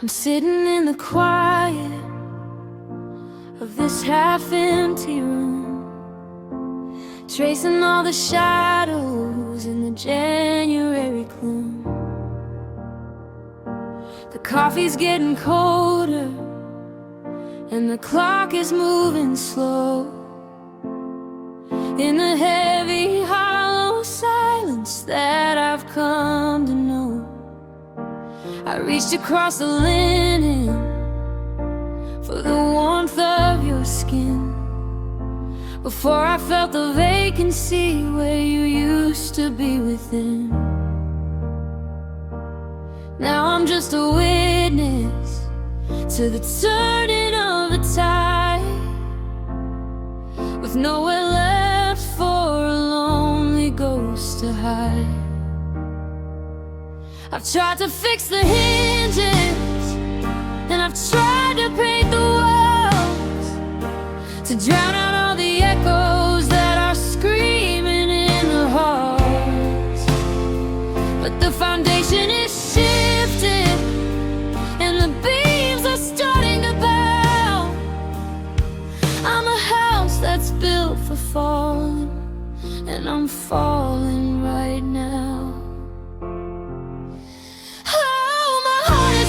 I'm sitting in the quiet of this half-empty room, tracing all the shadows in the January gloom. The coffee's getting colder and the clock is moving slow. In the heavy, hollow silence that I've come to know, I reached across the linen for the warmth of your skin, before I felt the vacancy where you used to be within. Now I'm just a witness to the turning of the tide, with nowhere left for a lonely ghost to hide. I've tried to fix the hinges, and I've tried to paint the walls, to drown out all the echoes that are screaming in the halls. But the foundation is shifted, and the beams are starting to bow. I'm a house that's built for falling, and I'm falling right now.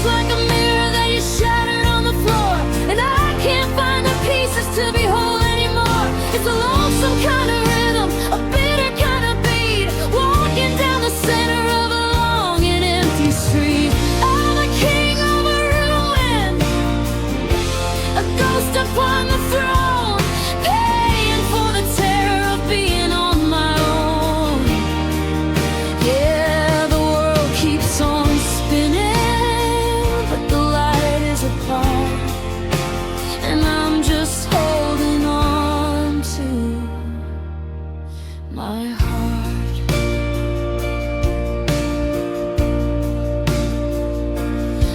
Like a mirror that you shattered on the floor, and I can't find the pieces to be whole anymore. It's a lonesome kind of rhythm, a bitter kind of beat, walking down the center of a long and empty street. I'm a king of a ruin, a ghost upon the throne, paying for the terror of being on my own. Yeah, the world keeps on spinning, and I'm just holding on to my heart.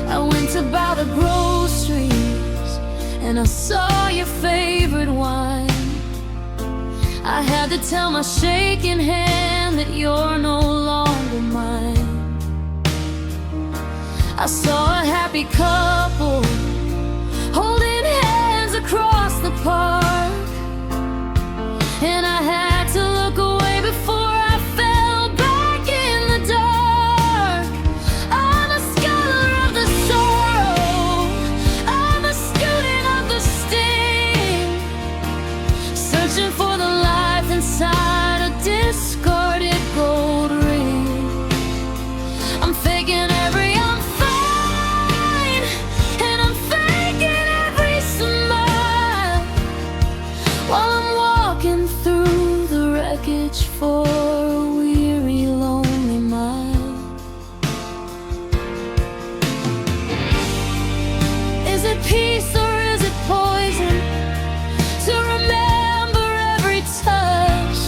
I went to buy the groceries, and I saw your favorite wine. I had to tell my shaking hand that you're no longer mine. I saw a happy couple holding hands across the park, and I had to look away before I fell back in the dark. I'm a scholar of the sorrow, I'm a student of the sting, searching for the life inside a discarded gold ring. I'm faking every for a weary, lonely mind. Is it peace or is it poison to remember every touch,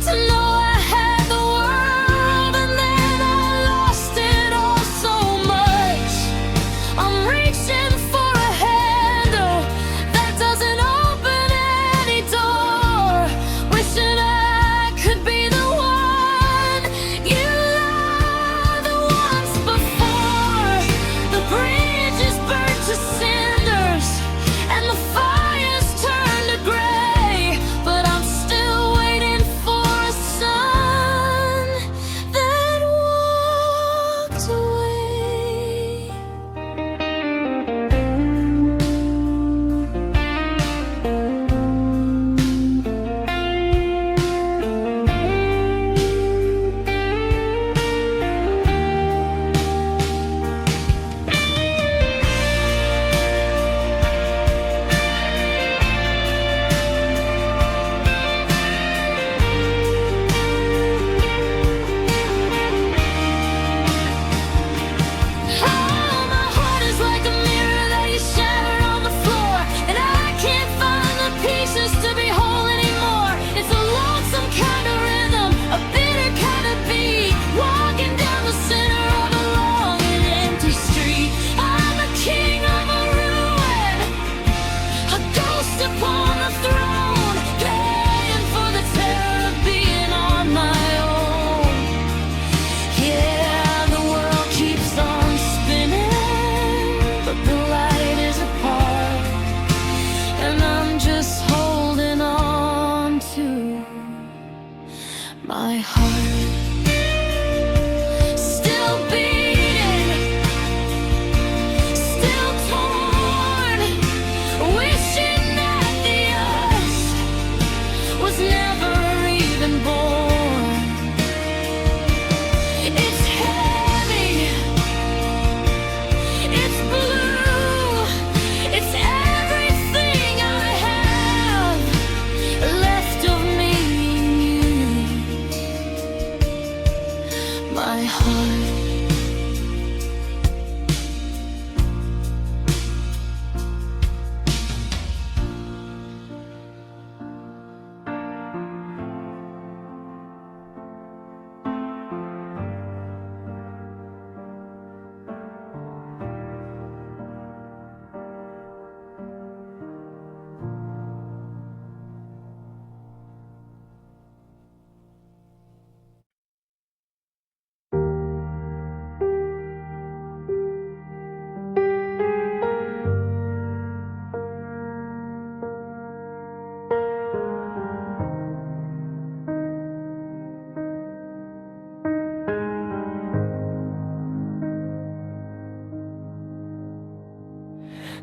to know I had the world and then I lost it all so much? I'm reaching for a handle that doesn't open any door, wishing could be the one you loved once before. The bridge is burnt to cinders and the fire's turned to gray, but I'm still waiting for a sun that walked away.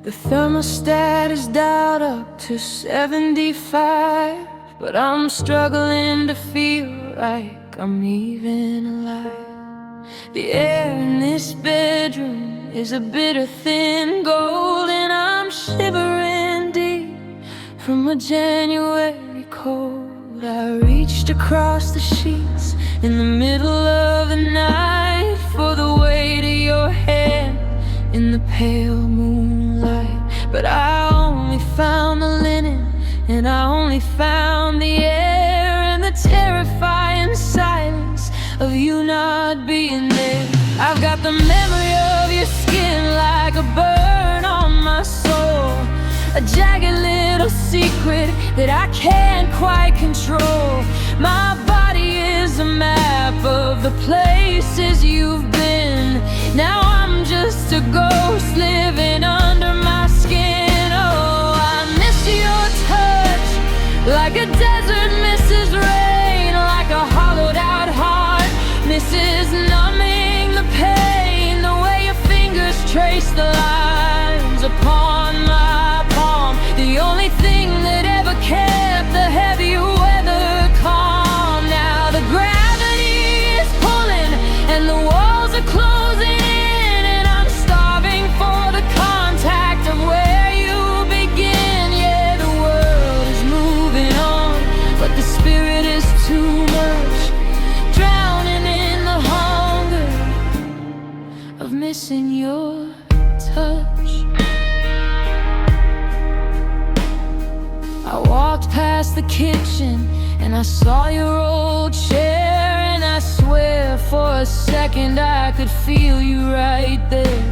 The thermostat is dialed up to 75, but I'm struggling to feel like I'm even alive. The air in this bedroom is a bitter thin gold, and I'm shivering deep from a January cold. I reached across the sheets in the middle of the night for the weight of your hand in the pale moonlight. But I only found the linen, and I only found the air and the terrifying silence of you not being there. I've got the memory of your skin like a burn on my soul, a jagged little secret that I can't quite control. My body is a map of the places you've been. Now I'm just a ghost living under my skin. Oh, I miss your touch like a desert misses rain, like a hollowed out heart misses numbing the pain. The way your fingers trace the lines upon my palm, the only thing that ever kept the heavy weather calm. Now the gravity is pulling and the walls are closing in, and I'm starving for the contact of where you begin. Yeah, the world is moving on, but the spirit is too much, drowning in the hunger of missing your touch. I walked past the kitchen and I saw your old chair, and I swear for a second I could feel you right there.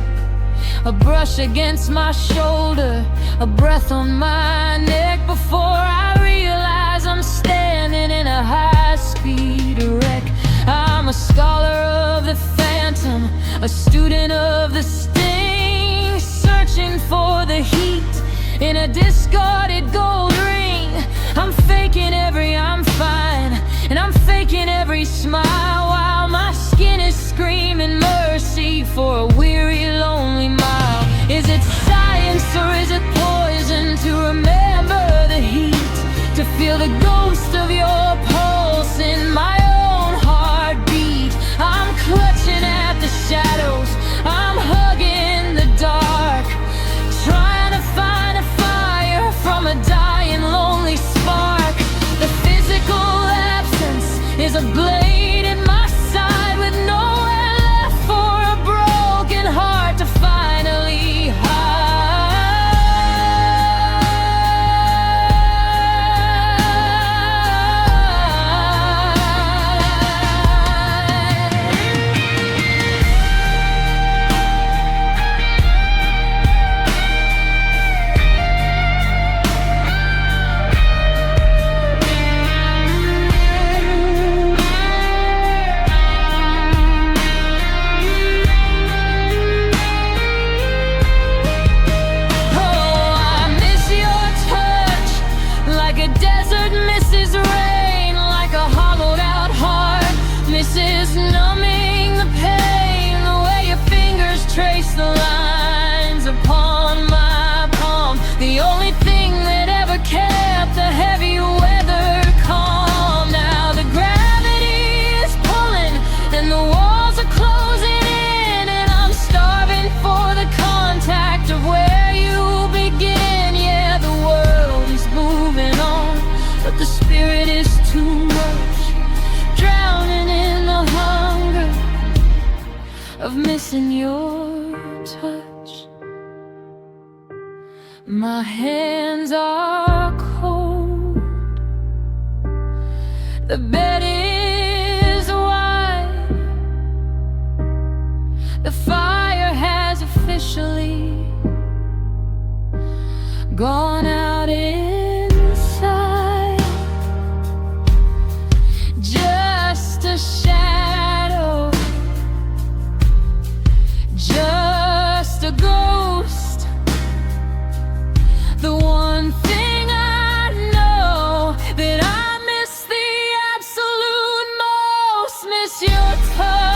A brush against my shoulder, a breath on my neck, before I realize I'm standing in a high-speed wreck. I'm a scholar of the phantom, a student of the sting, searching for the heat in a discarded gold ring. I'm faking every I'm fine, and I'm faking every smile, while my skin is screaming mercy for a weary, lonely mile. Is it science or is it poison to remember the heat, to feel the ghost of your pulse in my own heartbeat? I'm clutching at the shadows, I'm hugging the dark, trying to find a fire from a dying, lonely spark. The physical absence is a blade in my side, with nowhere left for a broken heart to finally hide. Misses numbing the pain, the way your fingers trace the lines upon my palm, the only thing that ever kept the heavy weather calm. Now the gravity is pulling and the walls are closing in, and I'm starving for the contact of where you begin. Yeah, the world is moving on, but the spirit is too much, drowning in the hunger of missing your touch. My hands are cold, the bed is wide, the fire has officially gone out inside. Just a shadow, just a ghost. The one thing I know that I miss the absolute most, miss your touch.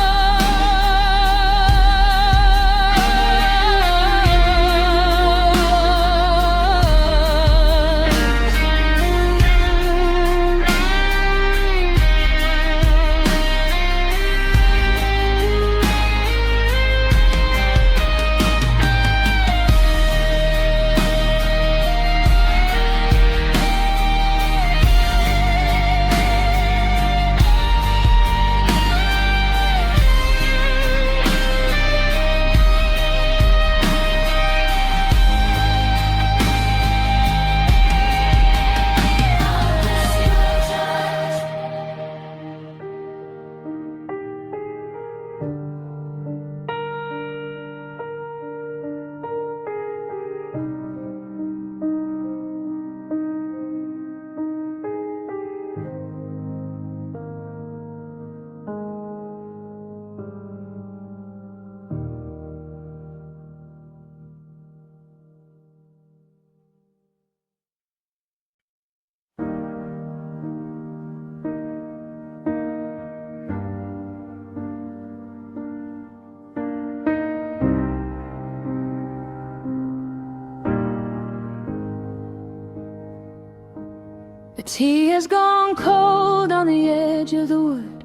The tea has gone cold on the edge of the wood.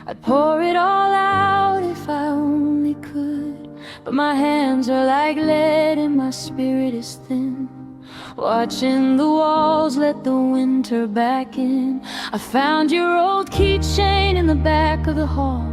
I'd pour it all out if I only could, but my hands are like lead and my spirit is thin. Watching the walls let the winter back in. I found your old keychain in the back of the hall,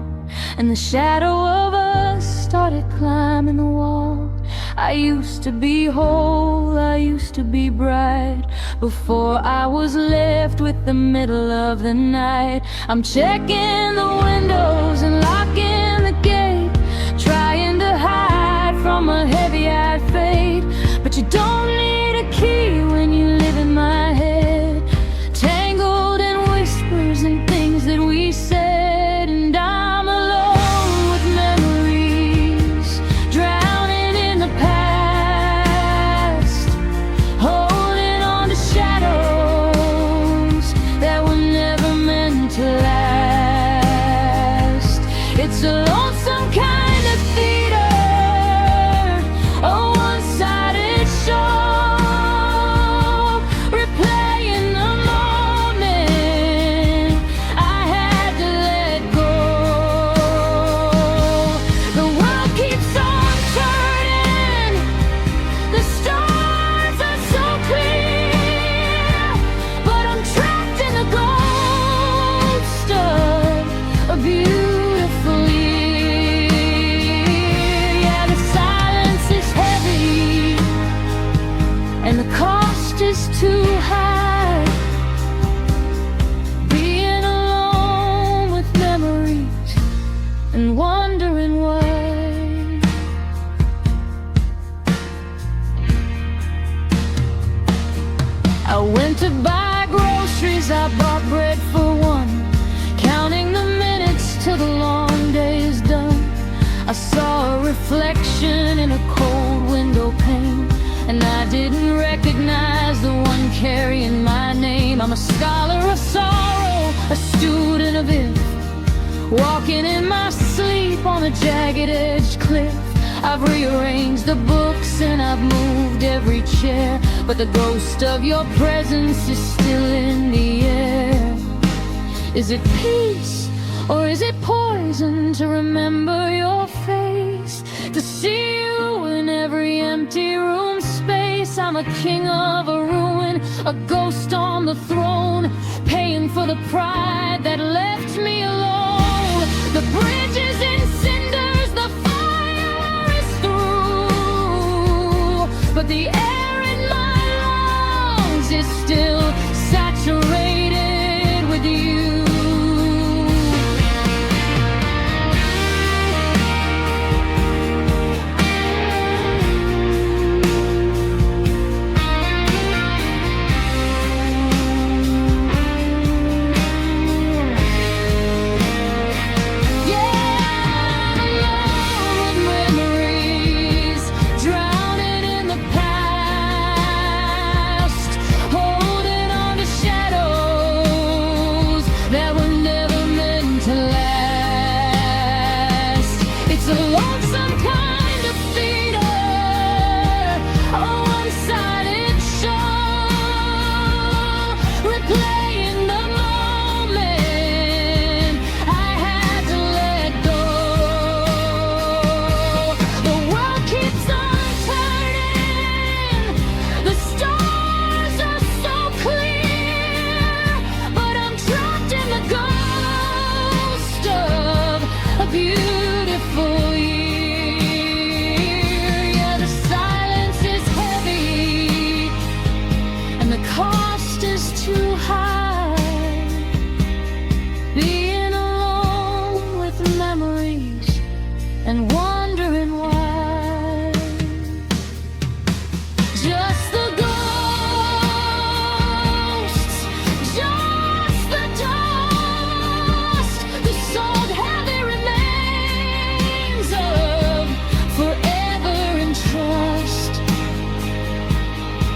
and the shadow of us started climbing the wall. I used to be whole, I used to be bright, before I was left with the middle of the night. I'm checking the windows and locking the gate, trying to hide from a heavy-eyed fate. But you don't need a key when you live in my head, tangled in whispers and things that we said. And I'm alone with memories, drowning in the past, holding on to shadows that were never meant to last. It's a lonesome kind of theater, a one-sided show, replaying the moment I had to let go. The world keeps on turning, the stars are so clear, but I'm trapped in the ghost of a beautiful year. Yeah, the silence is heavy and the cost is too high, being alone with memories and wondering why. I went to buy groceries, I bought bread for one, counting the minutes till the long day is done. I saw a reflection in a cold window pane, and I didn't recognize the one carrying my name. I'm a scholar of sorrow, a student of it, walking in my sleep on a jagged-edged cliff. I've rearranged the books and I've moved every chair, but the ghost of your presence is still in the air. Is it peace or is it poison to remember your face, to see you in every empty room space? I'm a king of a ruin, a ghost on the throne, paying for the pride that left me alone. The bridge is in cinders, the fire is through, but the air in my lungs is still saturated with you.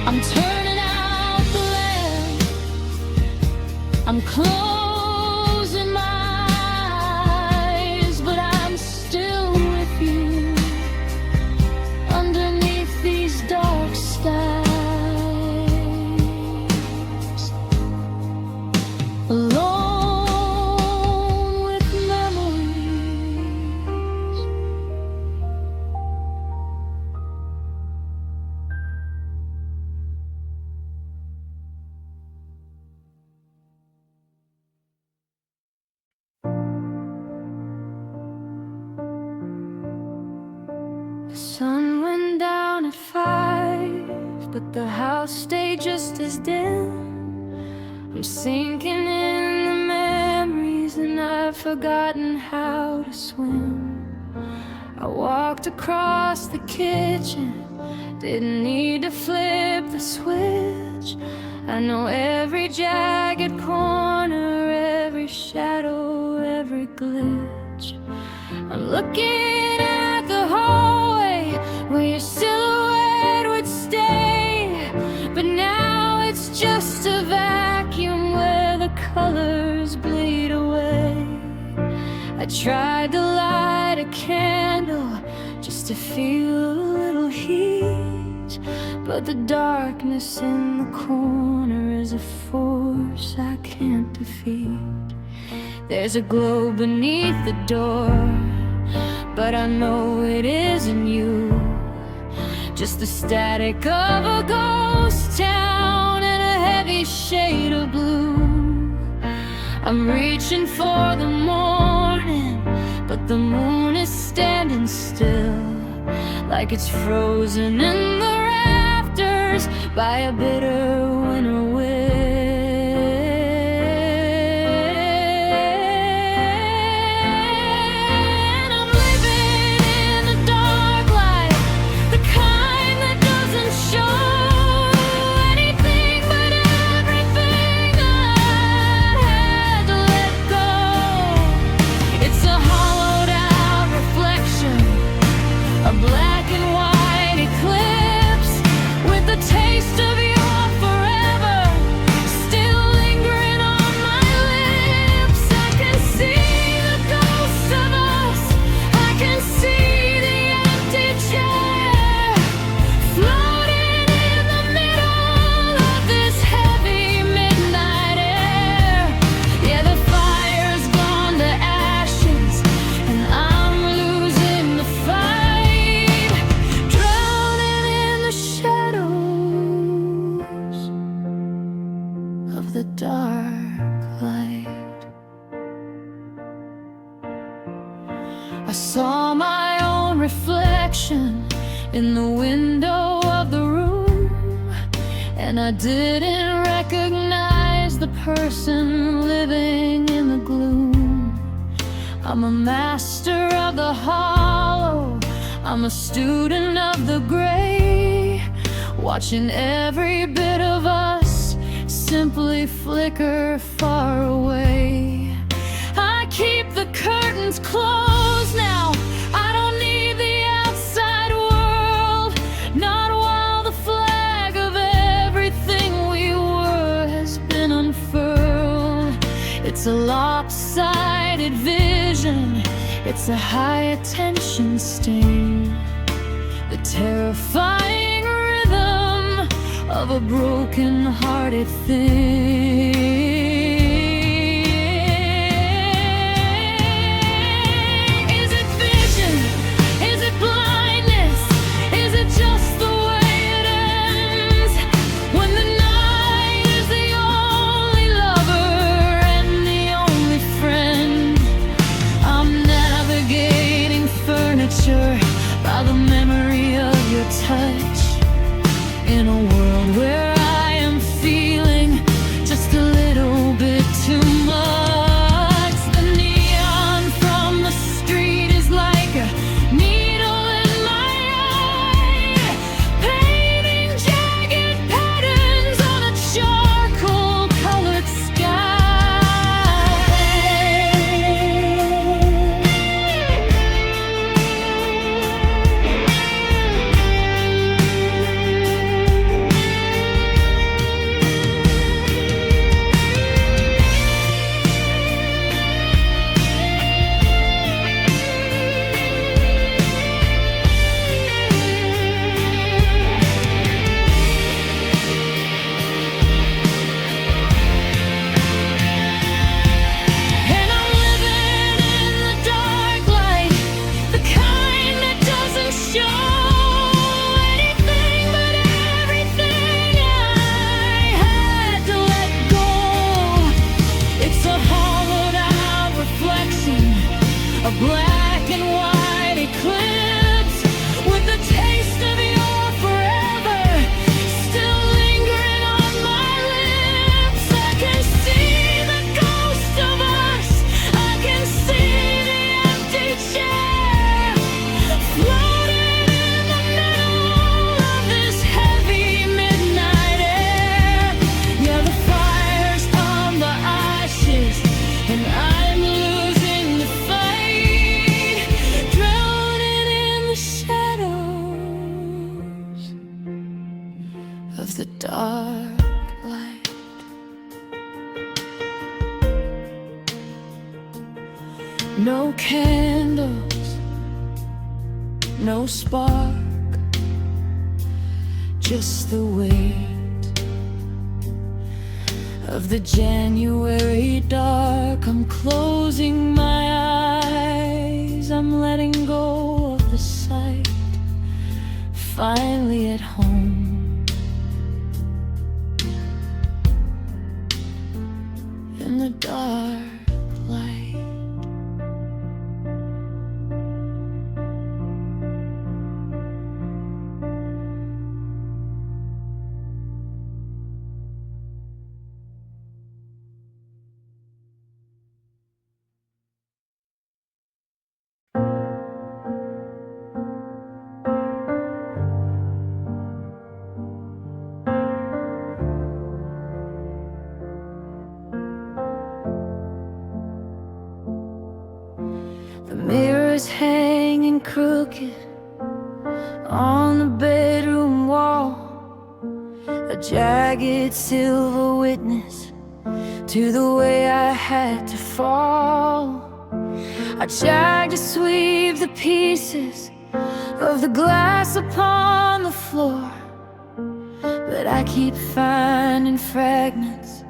I'm turning out the lamp, I'm closing my eyes, but I'm still with you underneath these dark skies. but the house stayed just as dim. I'm sinking in the memories and I've forgotten how to swim. I walked across the kitchen, didn't need to flip the switch. I know every jagged corner, every shadow, every glitch. I'm looking at the hallway where your silhouette would stay, but now it's just a vacuum where the colors bleed away. I tried to light a candle just to feel a little heat, but the darkness in the corner is a force I can't defeat. There's a glow beneath the door, but I know it isn't you. Just the static of a ghost town in a heavy shade of blue. I'm reaching for the morning, but the moon is standing still, like it's frozen in the rafters by a bitter winter wind. I'm living in the dark light, the kind that doesn't show anything but everything I had to let go. It's a hollowed out reflection, a black and white eclipse with the taste of your forever still lingering on my lips. I can see the ghost of us, I can see the empty chair floating in the middle of this heavy midnight air. Yeah, the fire's gone to ashes and I'm losing the fight, drowning in the shadows of the dark light. I saw my own reflection in the window of the room, and I didn't recognize the person living in the gloom. I'm a master of the hollow, I'm a student of the gray, watching every bit of us simply flicker far away. I keep the curtains closed now, I don't need the outside world, not while the flag of everything we were has been unfurled. It's a lopsided vision, it's a high attention sting, the terrifying rhythm of a broken-hearted thing. Is it vision? Is it blindness? Is it just the way it ends? When the night is the only lover and the only friend. I'm navigating furniture by the memory of your touch, in a world where I am feeling just a little of the dark light. No candles, no spark, just the weight of the January dark. I'm closing my eyes, I'm letting go of the sight. Finally at home in the dark light. The mirror's hanging crooked on the bedroom wall, a jagged silver witness to the way I had to fall. I tried to sweep the pieces of the glass upon the floor, but I keep finding fragments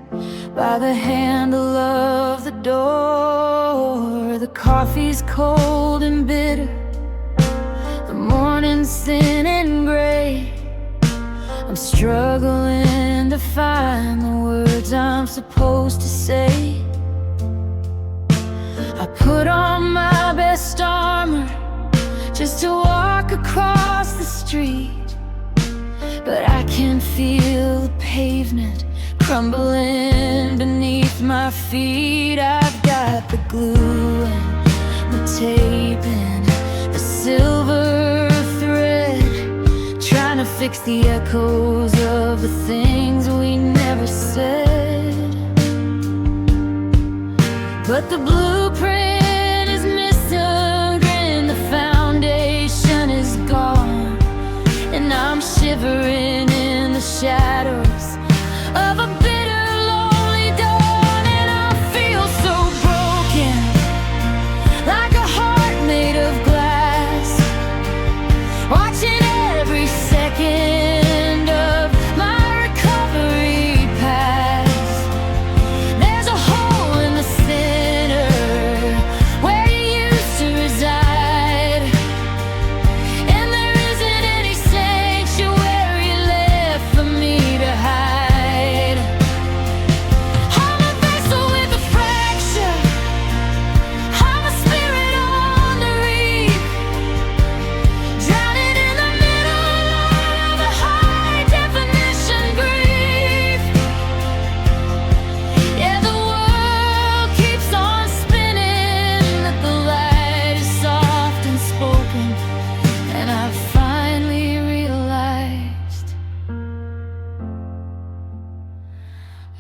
by the handle of the door. The coffee's cold and bitter, the morning's thin and gray. I'm struggling to find the words I'm supposed to say. I put on my best armor just to walk across the street, but I can feel the pavement crumbling beneath my feet. I've got the glue and the tape and the silver thread, trying to fix the echoes of the things we never said. But the blueprint is missing, the foundation is gone, and I'm shivering in the shadows of a bitter, lonely dawn. And I feel so broken, like a heart made of glass, watching every second of my recovery pass. There's a hole in the center where you used to reside, and there isn't any sanctuary left for me to hide. I'm a vessel with a fracture, I'm a spirit on the reef, drowning in the middle of a high-definition grief. Yeah, the world keeps on spinning, but the light is soft and spoken, and I've finally realized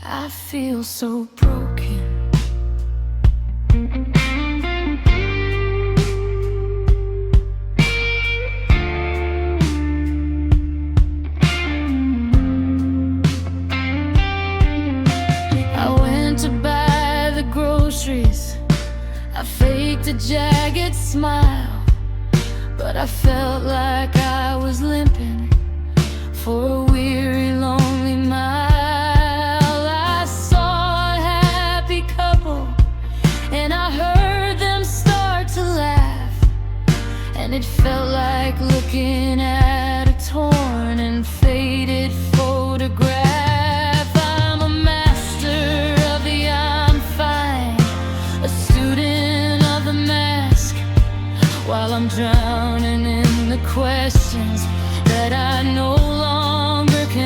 I feel so broken. I went to buy the groceries, I faked a jagged smile, but I felt like I was limping for a weary, lonely mile. I saw a happy couple, and I heard them start to laugh, and it felt like looking at a torn and faded photograph. I'm a master of the I'm fine, a student of the mask, while I'm drowning in the questions that I no longer can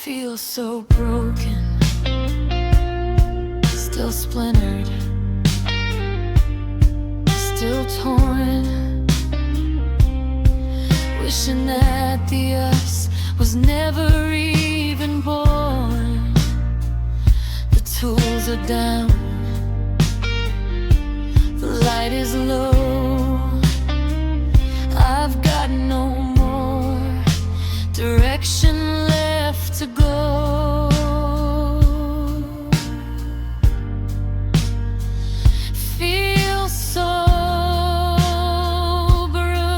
feel so broken, still splintered, still torn, wishing that the us was never even born. The tools are down, the light is low, I've got no more direction left to go. Feel so broken.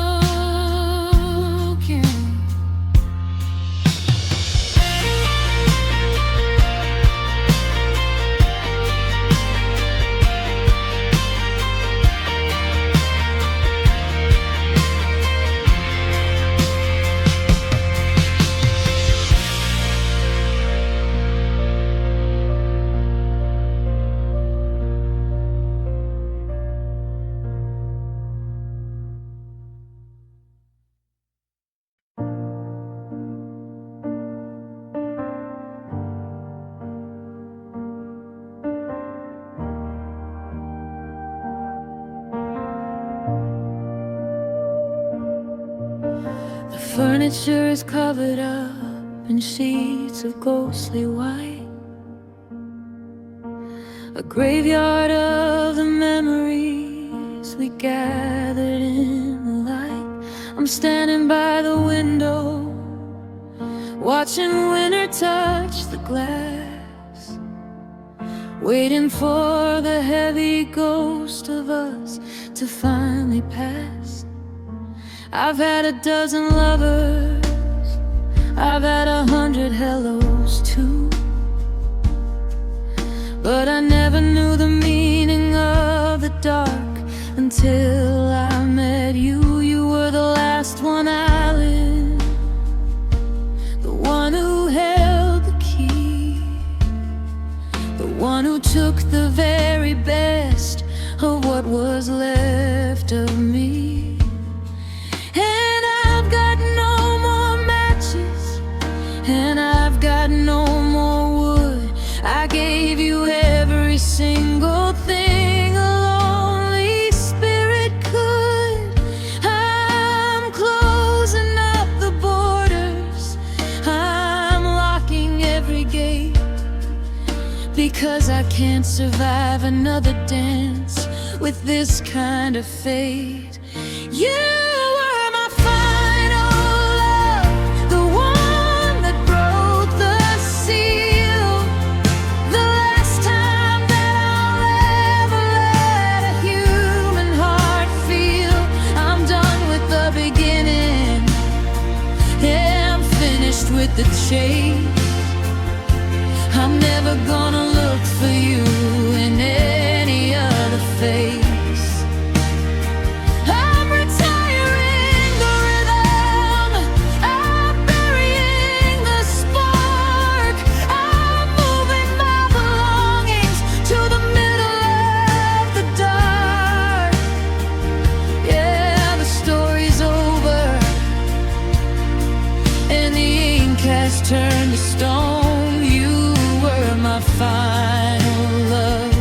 The furniture is covered up in sheets of ghostly white, a graveyard of the memories we gathered in the light. I'm standing by the window, watching winter touch the glass, waiting for the heavy ghost of us to finally pass. I've had a dozen lovers, I've had 100 hellos too, but I never knew the meaning of the dark until I met you. You were the last one I lived, the one who held the key, the one who took the very best of what was left of me. And I've got no more matches, and I've got no more wood. I gave you every single thing a lonely spirit could. I'm closing up the borders, I'm locking every gate, because I can't survive another dance with this kind of fate. You were my final love, the one that broke the seal, the last time that I'll ever let a human heart feel. I'm done with the beginning, yeah, I'm finished with the chase. I'm never gonna look for you in any other face. I'm retiring the rhythm, I'm burying the spark, I'm moving my belongings to the middle of the dark. Yeah, the story's over, and the ink has turned to stone. You were my final love,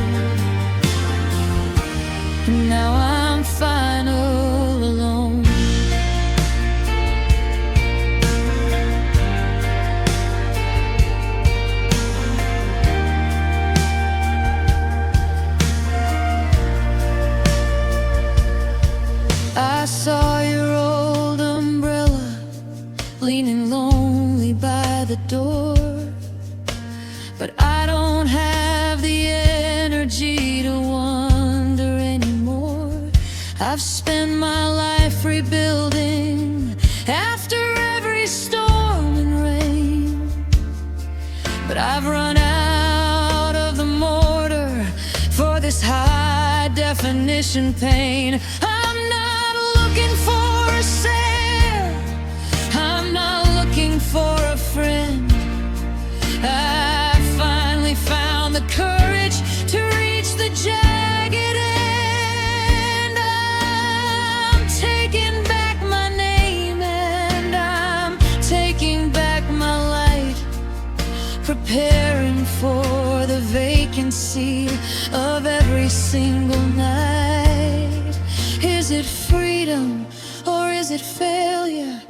and now I'm final alone. I saw your old umbrella leaning lonely by the door, but I don't have the energy to wonder anymore. I've spent my life rebuilding after every storm and rain, but I've run out of the mortar for this high definition pain. I'm not looking for a sail, I'm not looking for a friend. I finally found the courage to reach the jagged end. I'm taking back my name, and I'm taking back my light. vacancy of every single night. Is it freedom or is it failure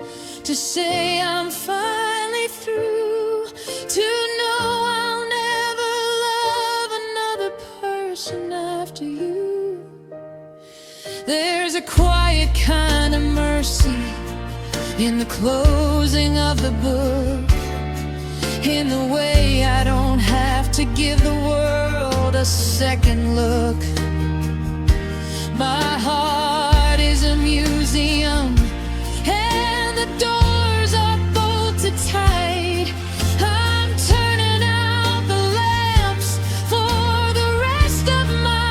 to say I'm finally through? To know I'll never love another person after you. There's a quiet kind of mercy in the closing of the book, in the way I don't have to give the world a second look. My heart is a museum and the doors are bolted tight. I'm turning out the lamps for the rest of my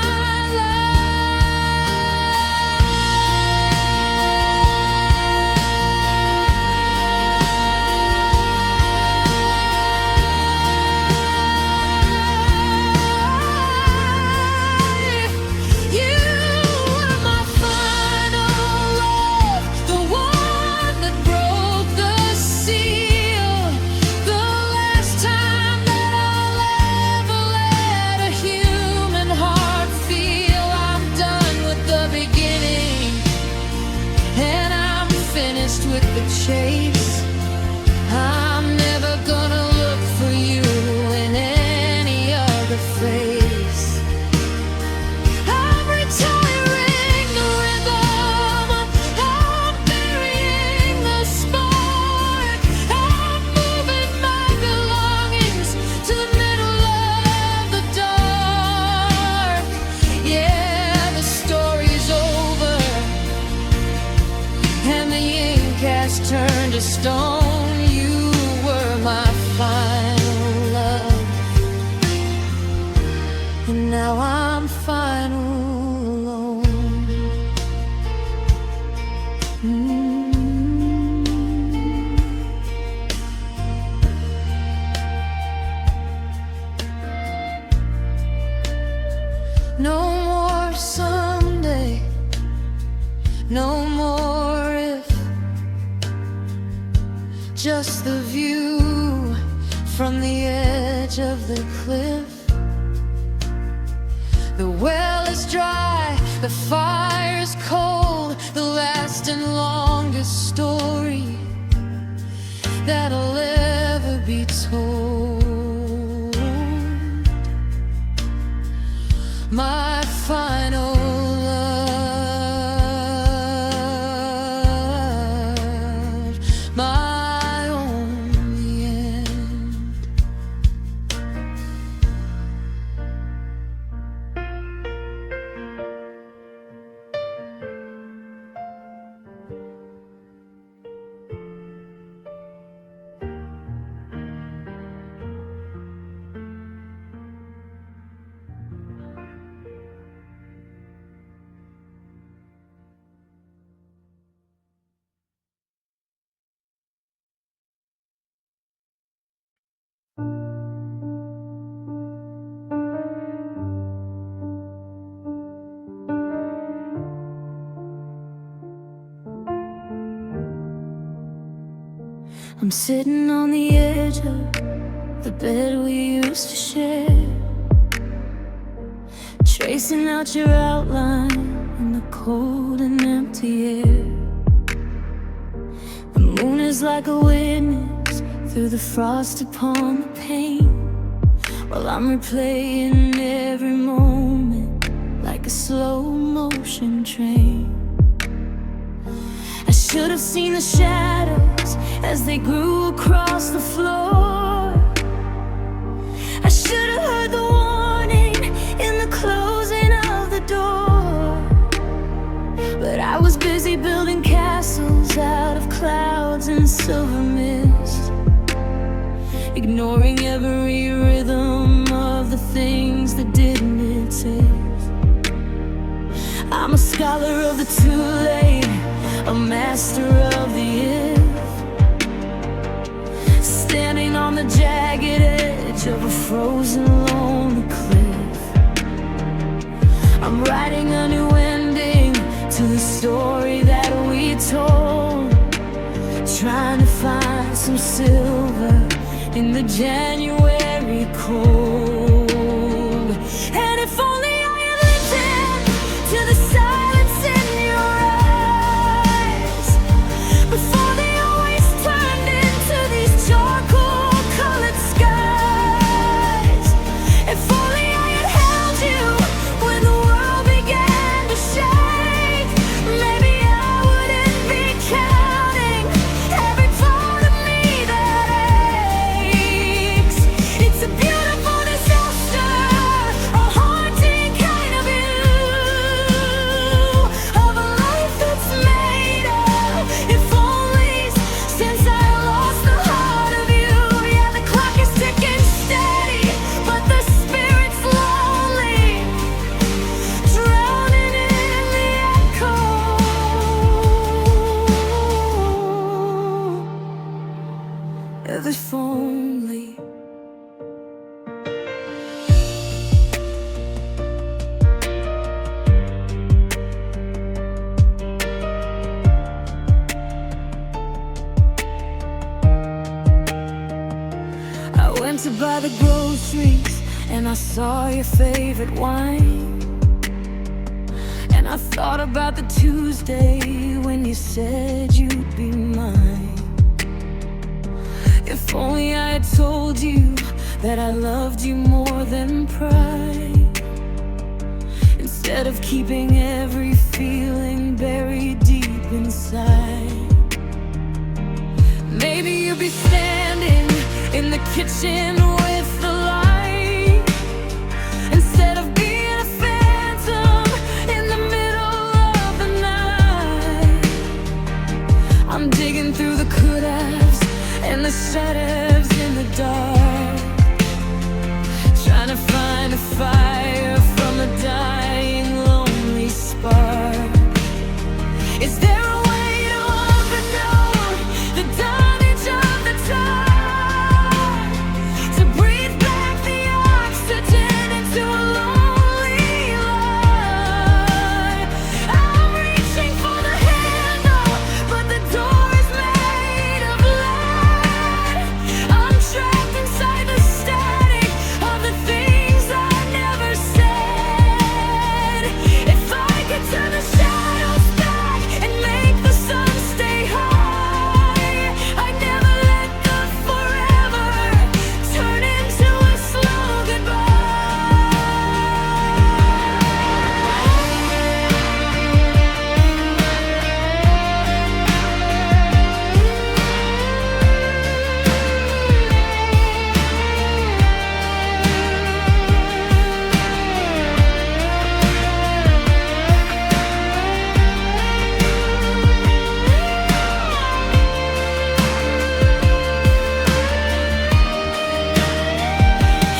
with the chase. I'm never gonna look for you in any other face. I'm retiring the rhythm, I'm burying the spark. I'm moving my belongings to the middle of the dark. Yeah, the story's over and the has turned to stone. You were my final love, and now I'm final alone. No more someday, no more if, just the view from the edge of the cliff. The well is dry, the fire's cold, the last and longest story that'll ever be told. My final love, my only end. I'm sitting on the edge of the bed we used to share, tracing out your outline in the cold and empty air. The moon is like a witness through the frost upon the pane, while I'm replaying every moment like a slow motion train. I should have seen the shadows as they grew across the floor. I should have heard the warning in the closing of the door. But I was busy building castles out of clouds and silver mist, ignoring every rhythm of the things that didn't exist. I'm a scholar of the too late, a master of the if, standing on the jagged edge of a frozen lonely cliff. I'm writing a new ending to the story that we told, trying to find some silver in the January cold. the groceries and I saw your favorite wine. And I thought about the Tuesday when you said you'd be mine. If only I had told you that I loved you more than pride, instead of keeping every feeling buried deep inside. Maybe you'll be standing in the kitchen with the light, instead of being a phantom in the middle of the night. I'm digging through the could-haves and the should-haves in the dark, trying to find a fire from a dying, lonely spark. Is there a way to overcome the damage of the time, to breathe back the oxygen into a lonely life? I'm reaching for the handle, but the door is made of lead. I'm trapped inside the static of the things I never said. If I could turn the shadows back and make the sun stay high, I'd never let the forever turn into a slow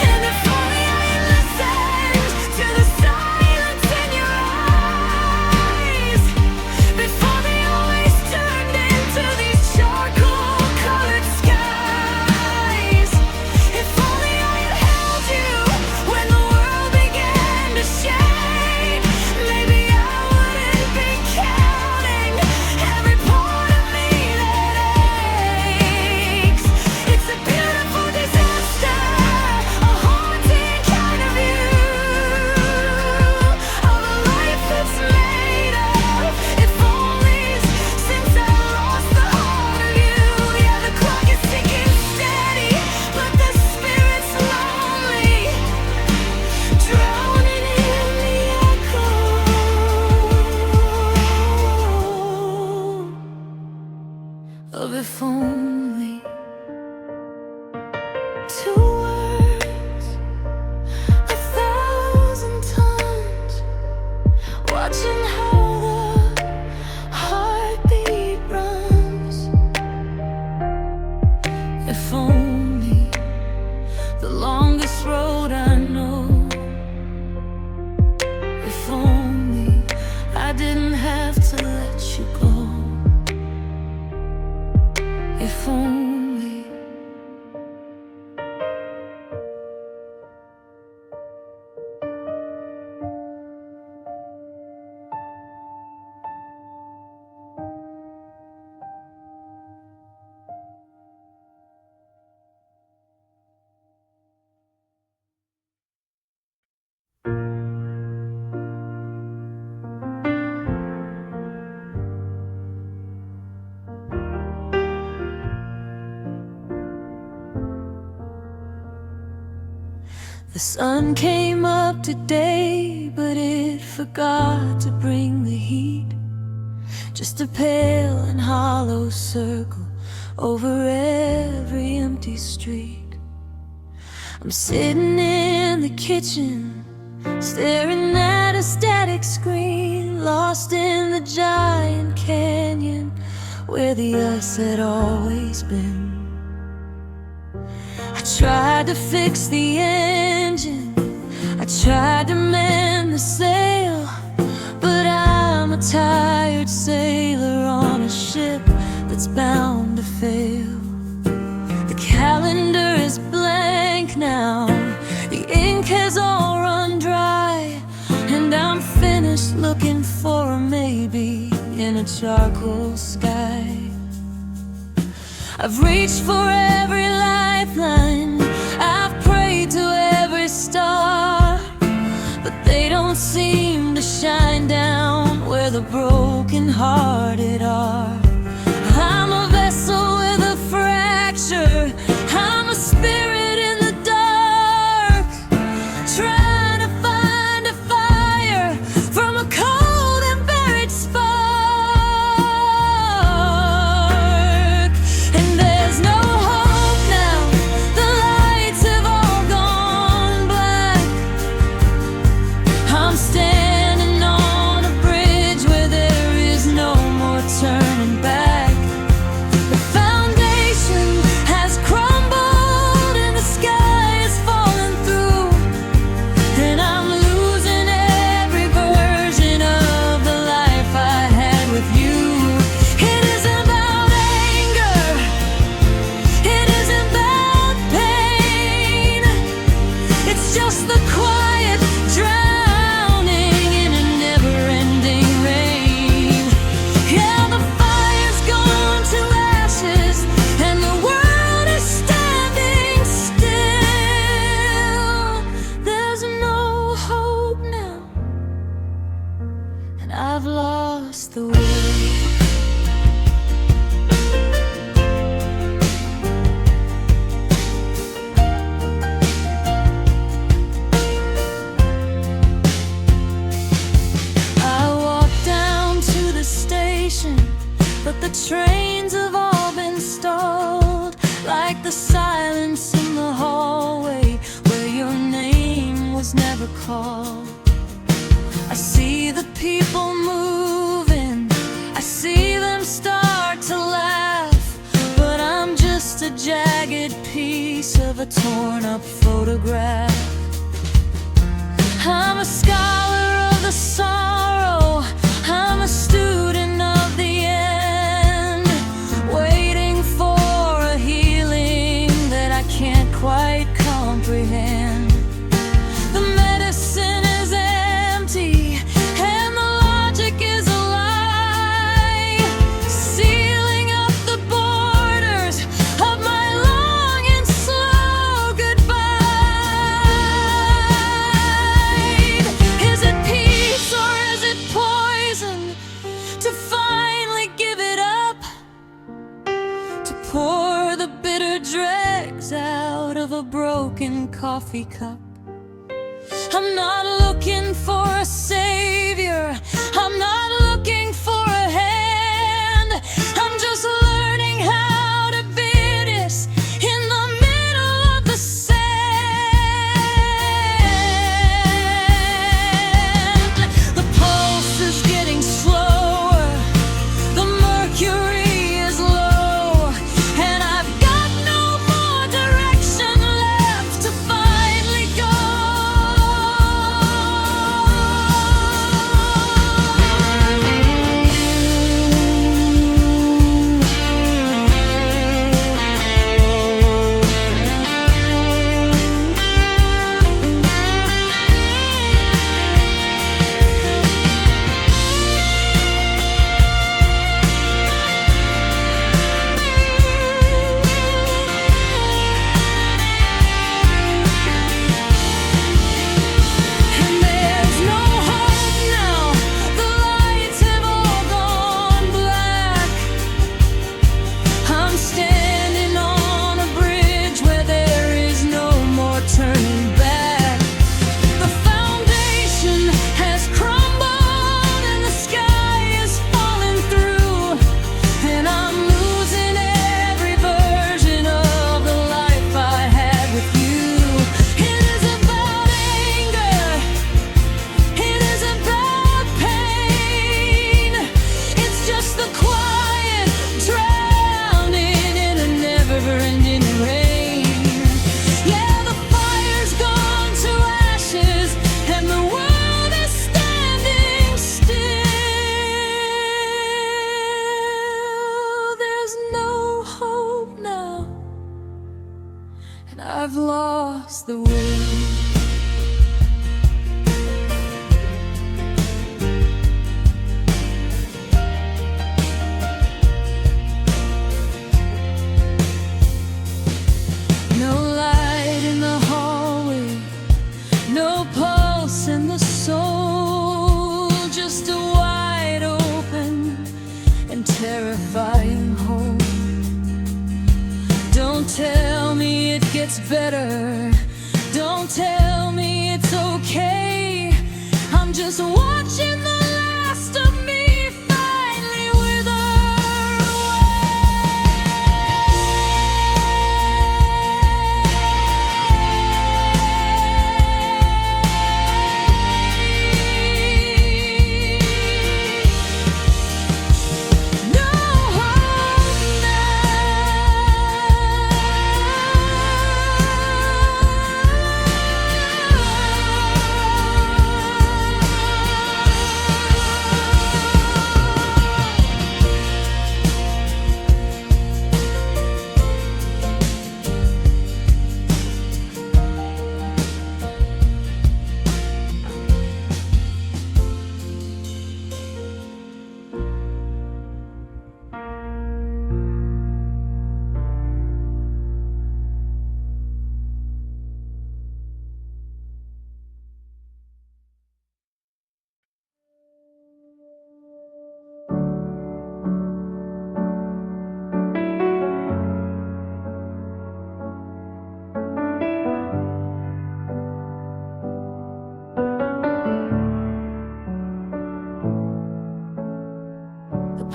And if only I had listened to the silence in your eyes before they always turned into these charcoal-colored skies. If only I had held you when the world began to shake, maybe I wouldn't be counting every part of me that aches. It's a beautiful disaster, a haunting kind of view of a life that's made of if-onlys since I lost the heart of you. Yeah, the clock is ticking steady, but the spirit's lonely, drowning in the echo of if only. Two words, 1,000 times, watching how the heartbeat runs. If only, the longest road I know. If only I didn't have to let you go. If only. The sun came up today, but it forgot to bring the heat. Just a pale and hollow circle over every empty street. I'm sitting in the kitchen, staring at a static screen, lost in the giant canyon where the us had always been. I tried to fix the engine, I tried to mend the sail, but I'm a tired sailor on a ship that's bound to fail. The calendar is blank now, the ink has all run dry, and I'm finished looking for a maybe in a charcoal sky. I've reached for every lifeline, I've prayed the broken-hearted are. I'm a vessel with a fracture. I'm a spirit in the dark, trying to find a fire from a cold and buried spark. And there's no hope now, the lights have all gone black. I'm standing on a bridge where there is no more turning back. The foundation has crumbled and the sky is falling through, and I'm losing every version of the life I had with you. It isn't about anger, it isn't about pain, it's just the quiet drowning in a never-ending rain. Yeah, the fire's gone to ashes and the world is standing still. There's no hope now, and I've lost the will. I walked down to the station, but the trains have all been stalled, like the silence in the hallway where your name was never called. I see the people moving, I see them start to laugh, but I'm just a jagged piece of a torn up photograph. I'm a scholar of the sorrow, I'm a student of the end, waiting for a healing that I can't quite comprehend. The medicine is empty and the logic is a lie, sealing up the borders of my long and slow goodbye. Is it peace or is it poison to finally give it up, to pour the bitter dregs out of a broken coffee cup? I'm not looking for a savior, I'm not looking for a hand, I'm just learning how to be this in the middle of the sand. The pulse is getting slower, the mercury is low, and I've got no more direction left to finally go. And there's no hope now, the lights have all gone black. I'm standing on a bridge where there is no more turning back. The foundation has crumbled and the sky is falling through, and I'm losing every version of the life I had with you. It is about anger, it is about pain, it's just the quiet drowning in a never-ending rain. Yeah, the fire's gone to ashes and the world is standing still. There's no hope now, and I've lost the will. No light in the hallway, no pulse in the soul, just a wide open better. Don't tell me it's okay. I'm just watching the last of me finally wither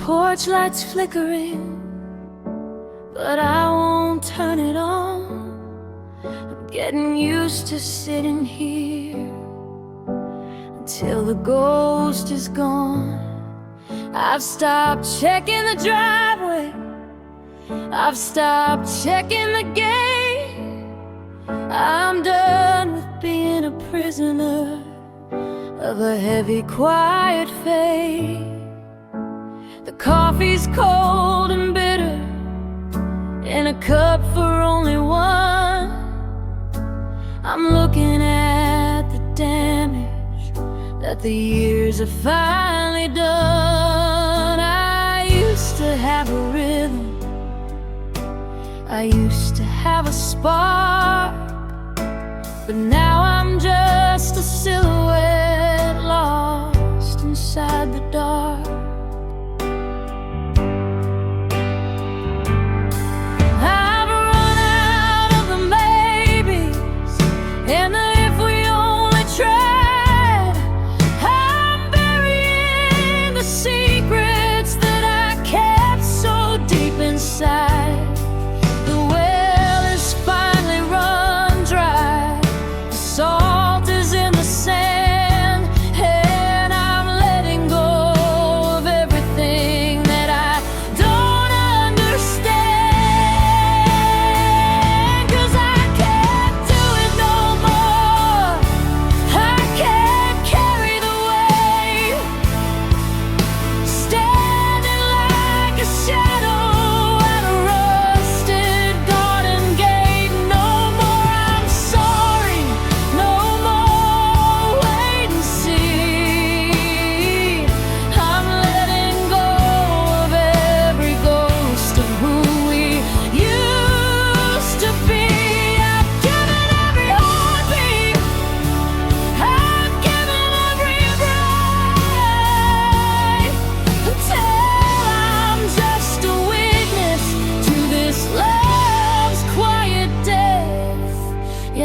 porch lights flickering, but I won't turn it on. I'm getting used to sitting here until the ghost is gone. I've stopped checking the driveway, I've stopped checking the gate. I'm done with being a prisoner of a heavy, quiet fate. The coffee's cold and bitter in a cup for only one. I'm looking at the damage that the years have finally done. I used to have a rhythm, I used to have a spark, but now I'm just a silhouette lost inside the dark.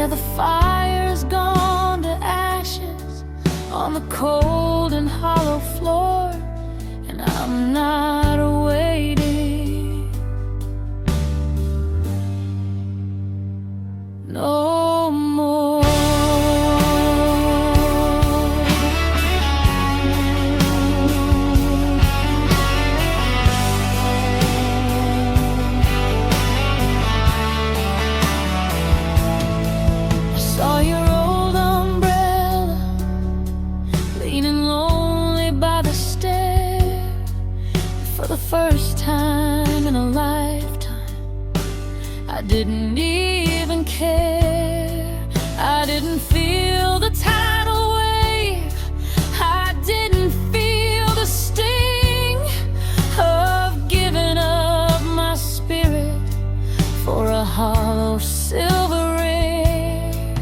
The fire's gone to ashes on the cold and hollow floor, and I'm not waiting no more. Saw your old umbrella leaning lonely by the stair. For the first time in a lifetime, I didn't even care. I didn't feel the tidal wave, I didn't feel the sting of giving up my spirit for a hollow silver ring.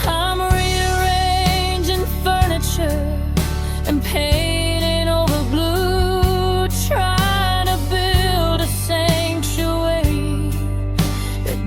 I'm rearranging furniture and painting over blue, trying to build a sanctuary that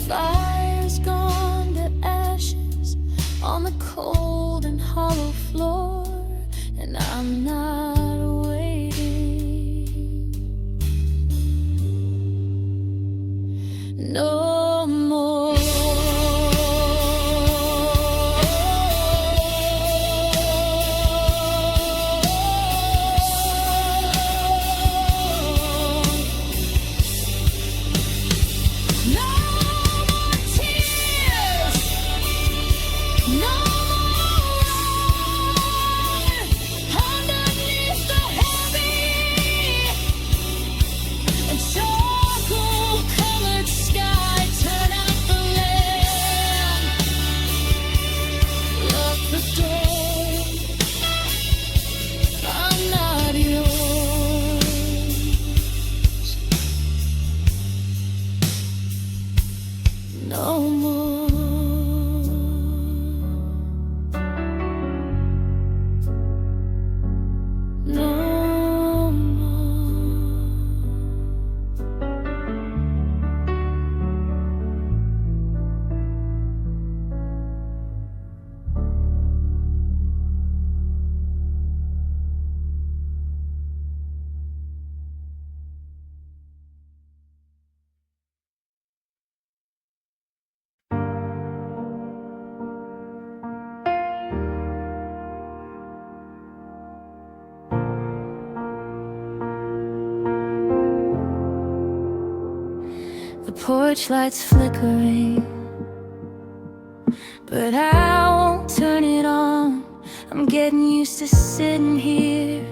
fire's gone to ashes on the cold and hollow floor, and I'm not waiting no more. No more. No more. The porch light's flickering, but I won't turn it on. I'm getting used to sitting here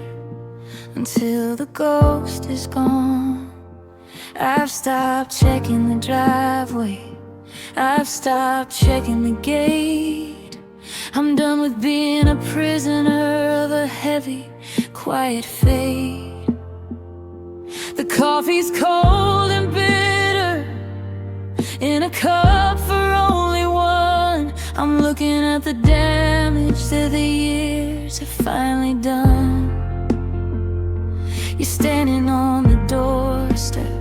until the ghost is gone. I've stopped checking the driveway, I've stopped checking the gate. I'm done with being a prisoner of a heavy, quiet fate. The coffee's cold and bitter in a cup for only one. I'm looking at the damage that the years have finally done. You're standing on the doorstep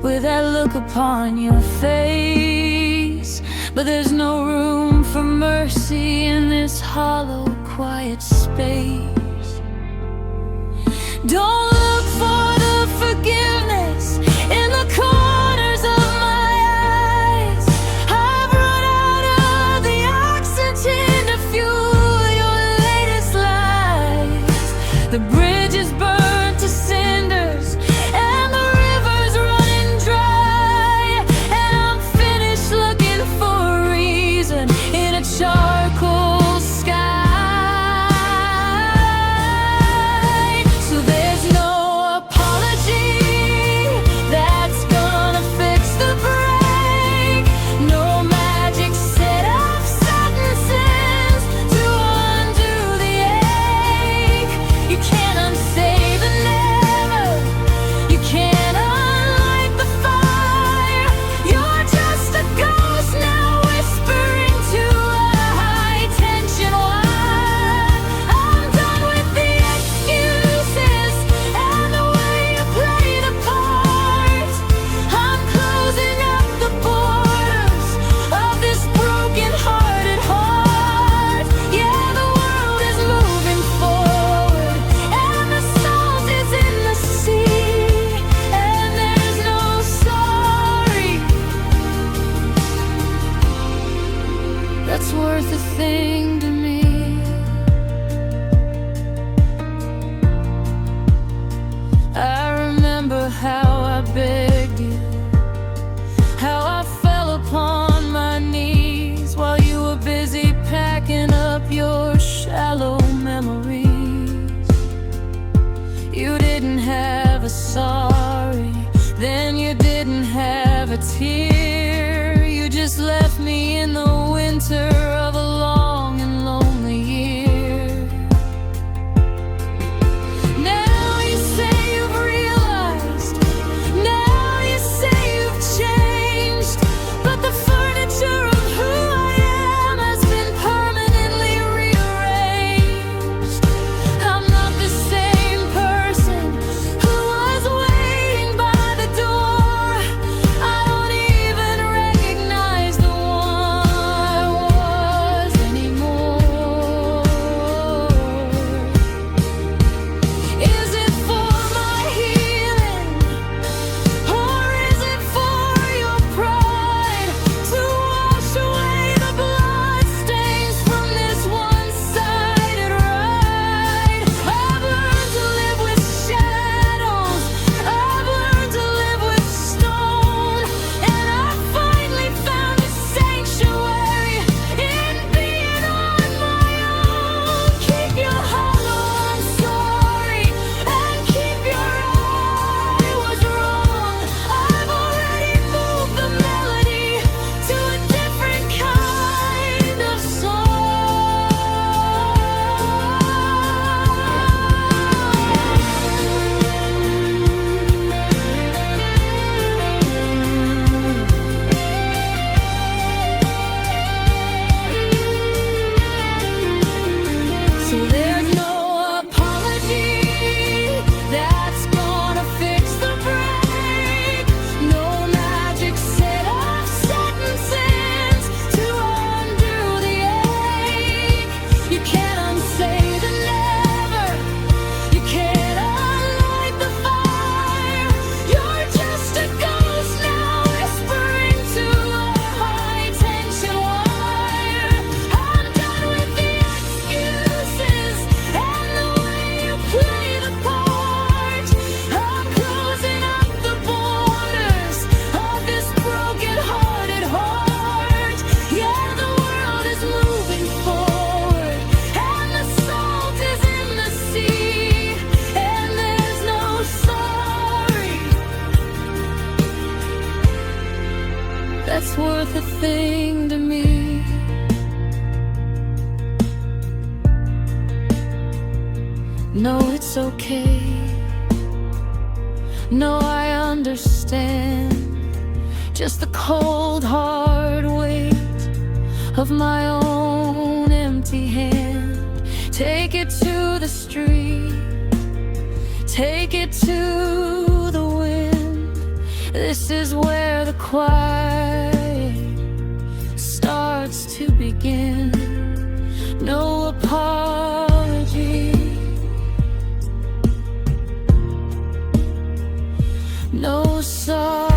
with that look upon your face, but there's no room for mercy in this hollow, quiet space. Don't look for the forgiveness in the corners of my eyes. I've run out of the oxygen to fuel your latest lies. The bridge is burned to cinders and the river's running dry, and I'm finished looking for a reason in a charcoal sky. So there's no apology that's gonna fix the break, no magic set of sentences to undo the ache. You can't unsay the never, you can't unlight the fire. You're just a ghost now whispering to a high tension wire. I'm done with the excuses and the way you play the part. I'm closing up the borders of this broken-hearted heart. Yeah, the world is moving forward and the salt is in the sea, and there's no sorry that's worth a thing to me. I remember how I begged you, how I fell upon my knees while you were busy packing up your shallow memories. You didn't have a sorry, then you didn't have a tear. You just left me in the winter of a long and lonely year. Now you say you've realized, now you say you've changed, but the furniture of who I am has been permanently rearranged. I'm not the same person who was waiting by the door. I don't even recognize So there's no apology that's gonna fix the break. No magic set of sentences to undo the ache. You can't unsay the never. You can't unlight the fire. You're just a ghost now, whispering to a high tension wire. I'm done with the excuses and the way you play the part. I'm closing up the borders of this broken-hearted heart. Yeah, the world is moving forward, and the salt is in the sea, and there's no sorry that's worth a thing to me. No, it's okay. No, I understand. Just the cold, hard weight of my own empty hand. Take it to the street. Take it to the wind. This is where the quiet starts to begin. No apology. No sorry.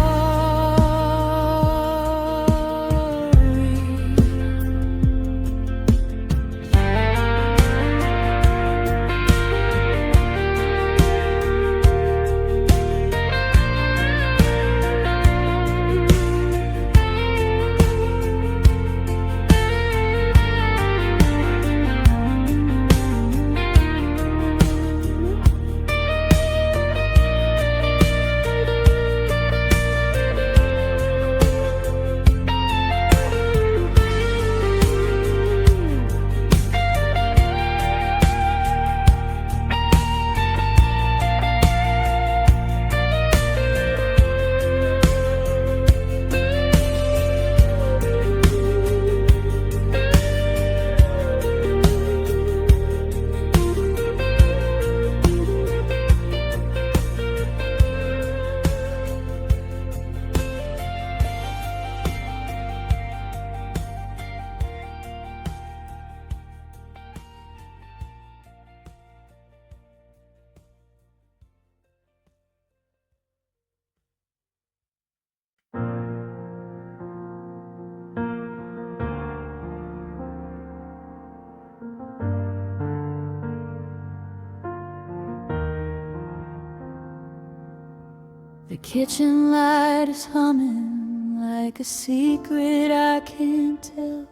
The kitchen light is humming like a secret I can't tell.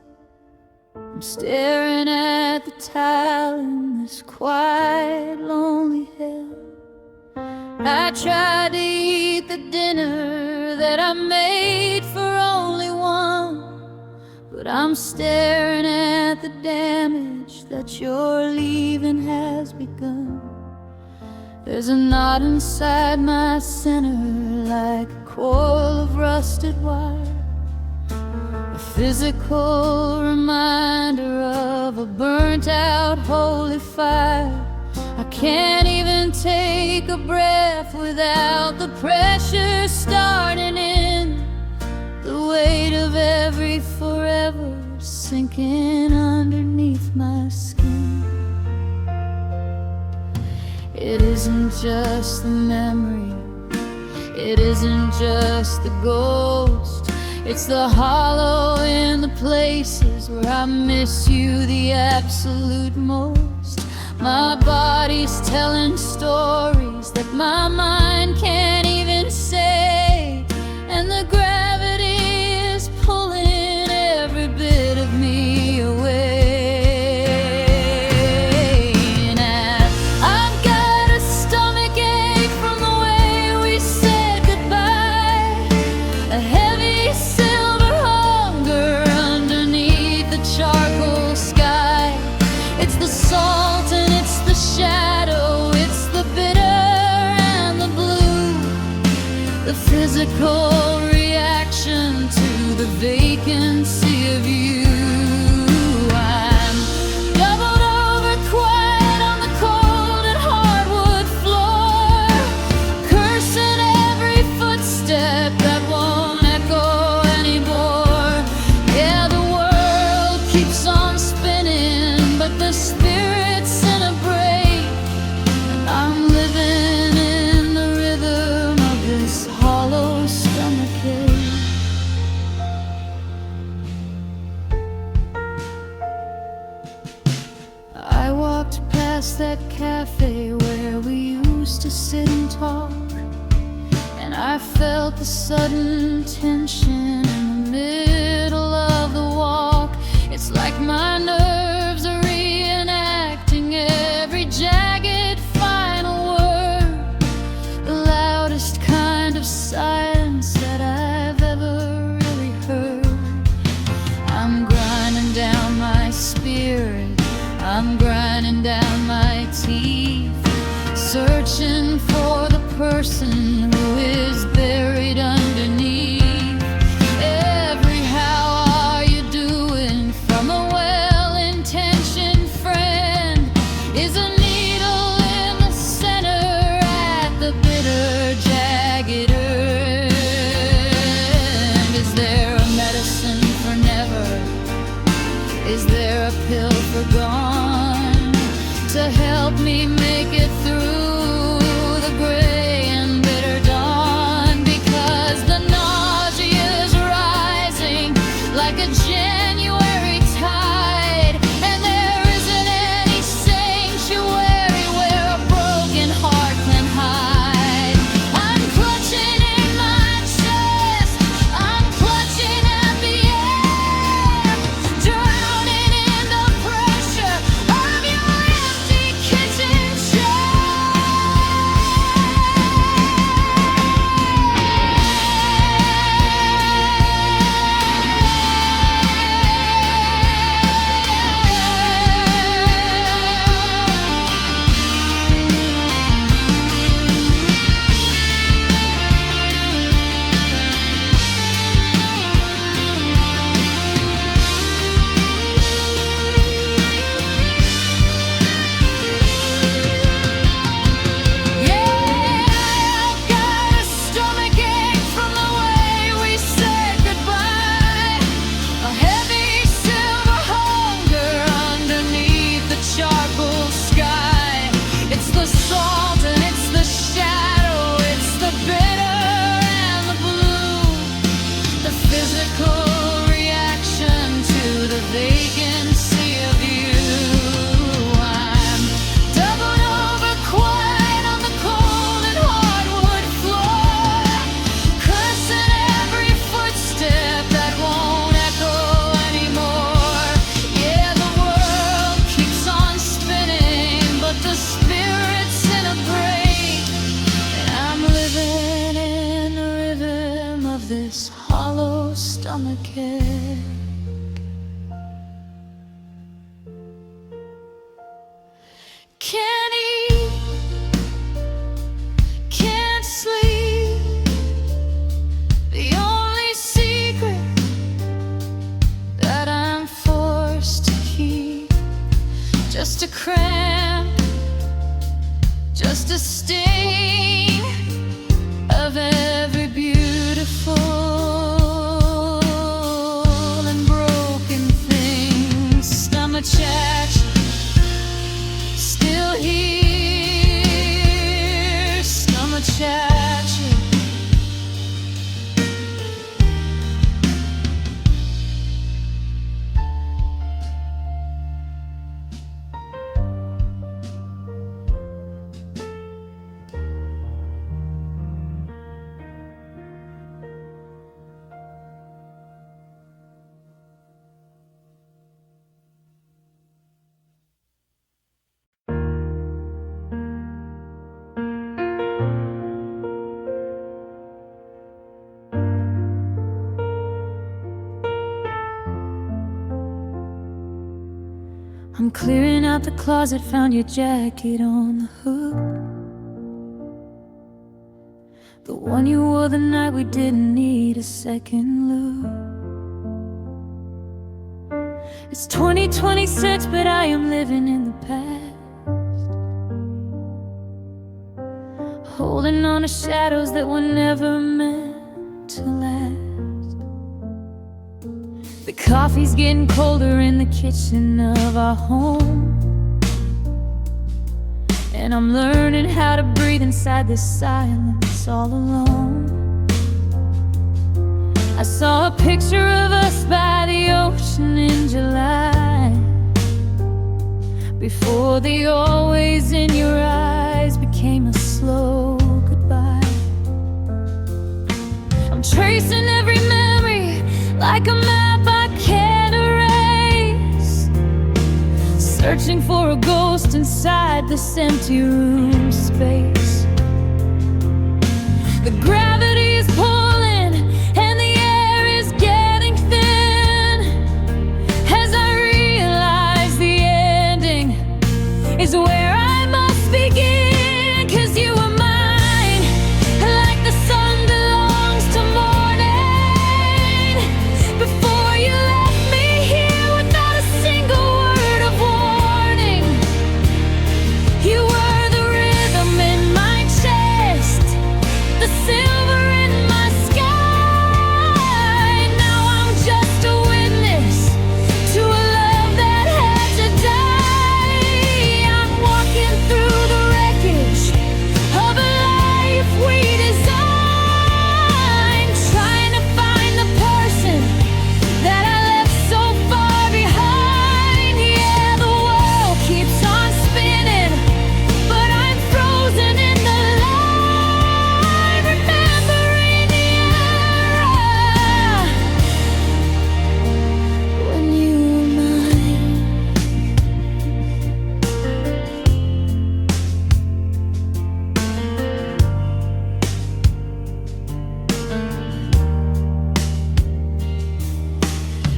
I'm staring at the tile in this quiet, lonely hell. I tried to eat the dinner that I made for only one, but I'm staring at the damage that your leaving has begun. There's a knot inside my center like a coil of rusted wire, a physical reminder of a burnt out holy fire. I can't even take a breath without the pressure starting in, the weight of every forever sinking underneath my skin. It isn't just the memory, it isn't just the ghost, it's the hollow in the places where I miss you the absolute most. My body's telling stories that my mind can't even say, and the gravity is pulling every bit of me away. Physical reaction to the vacancy of you. I'm doubled over quiet. past that cafe where we used to sit and talk, and I felt the sudden tension in the middle of the walk. It's like my nerves are reenacting every jagged final word, the loudest kind of silence that I've ever really heard. I'm grinding down my spirit, I'm grinding down my teeth, searching for the person who is buried underneath every "how are you doing" from a well-intentioned friend is a needle in the center at the bitter, jagged end. Is there a medicine for never? Is there a pill for gone to help me make it through the gray and bitter dawn? Because the nausea is rising like a January tide, and there isn't any sanctuary where a broken heart can hide. I'm clutching in my chest, I'm clutching at the air, drowning in the pressure of your empty kitchen I've got a stomachache from the way we said goodbye, a heavy silver hunger underneath the charcoal sky. It's the salt and it's the shadow, it's the bitter and the blue, the physical reaction to the vacancy of you. I'm doubled over quiet on the cold and hardwood floor, cursing every footstep that won't echo anymore. Yeah, the world keeps on spinning, but the spirit's in a break, and I'm living in the rhythm of this hollow stomachache. Can't eat, can't sleep. The only secret that I'm forced to keep, just a cramp, just a sting of every beautiful and broken thing. Stomachache, still here, Stomachache. I'm clearing out the closet, found your jacket on the hook, the one you wore the night we didn't need a second look. It's 2026, but I am living in the past, holding on to shadows that were never meant to last. The coffee's getting colder in the kitchen of our home, and I'm learning how to breathe inside this silence all alone. I saw a picture of us by the ocean in July, before the always in your eyes became a slow goodbye. I'm tracing every memory like a map I can't erase, searching for a ghost inside this empty room space. The gravity is pulling and the air is getting thin, as I realize the ending is where I must begin. 'Cause you were mine, like the sun belongs to morning, before you left me here without a single word of warning. You were the rhythm in my chest, the silver in my sky. Now I'm just a witness to a love that had to die. I'm walking through the wreckage of a life we designed, trying to find the person that I left so far behind. Yeah, the world keeps on spinning, but I'm frozen in the line, remembering the era when you were mine.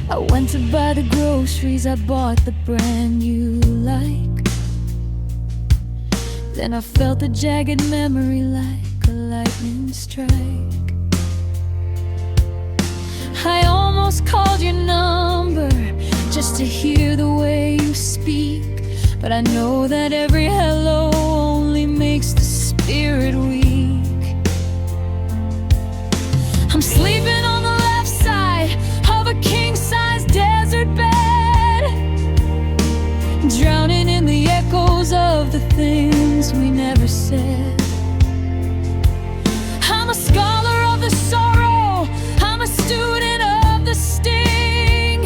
I went to buy the groceries, I bought the brand you like. Then I felt a jagged memory like a lightning strike. I almost called your number just to hear the way you speak, but I know that every hello only makes the spirit weak. I'm sleeping on the left side of a king-size desert bed, drowning in the echoes of the things we never said. I'm a scholar of the sorrow, I'm a student of the sting,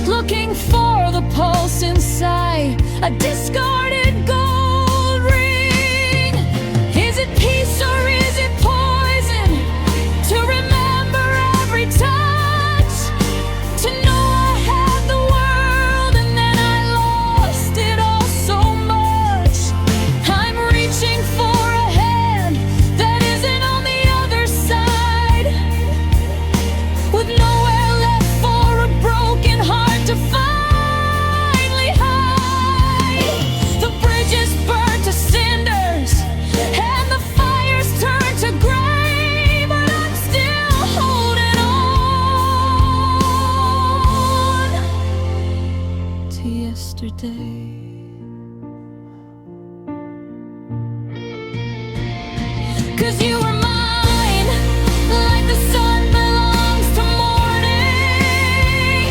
looking for the pulse inside a discarded gold ring. Is it peace or is it poison to remember every touch, to know I had the world and then I lost it all so much? I'm reaching for a hand that isn't on the other side, with nowhere left for a broken heart to finally hide. The bridges burn to cinders and the fires turn to gray, but I'm still holding on to yesterday. 'Cause you were mine, like the sun belongs to morning,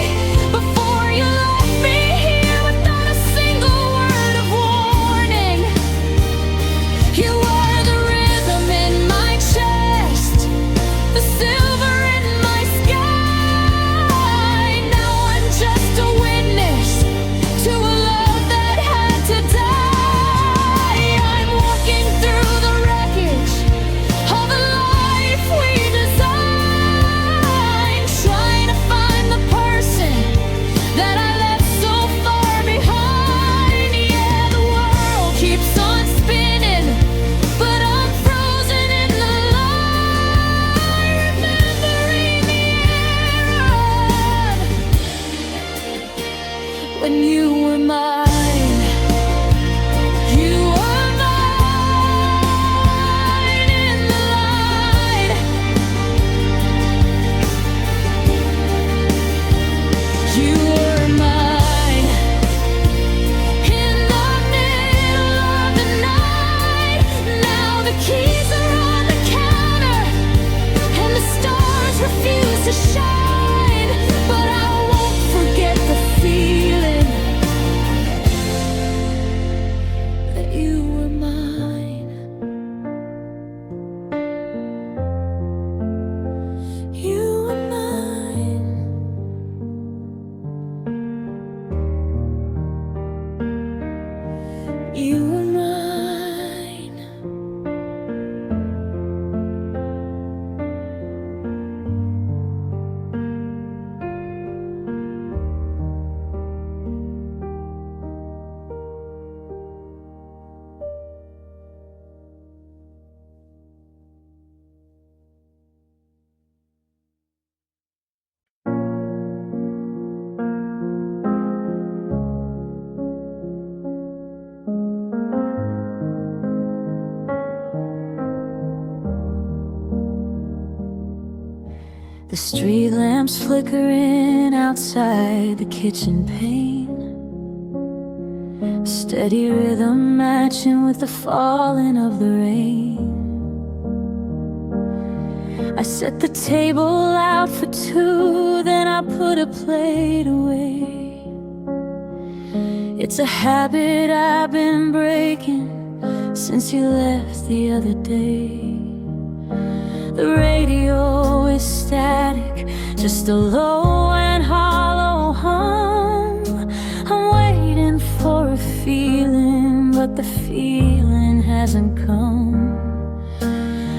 before you left me here without a single word of warning. You were the rhythm in my chest, the silver in my sky. Now I'm just a witness to a love that had to die. I'm walking through the wreckage You were mine. The street lamps flickering outside the kitchen pane, steady rhythm matching with the falling of the rain. I set the table out for two, then I put a plate away. It's a habit I've been breaking since you left the other day. The radio is static, just a low and hollow hum. I'm waiting for a feeling, but the feeling hasn't come.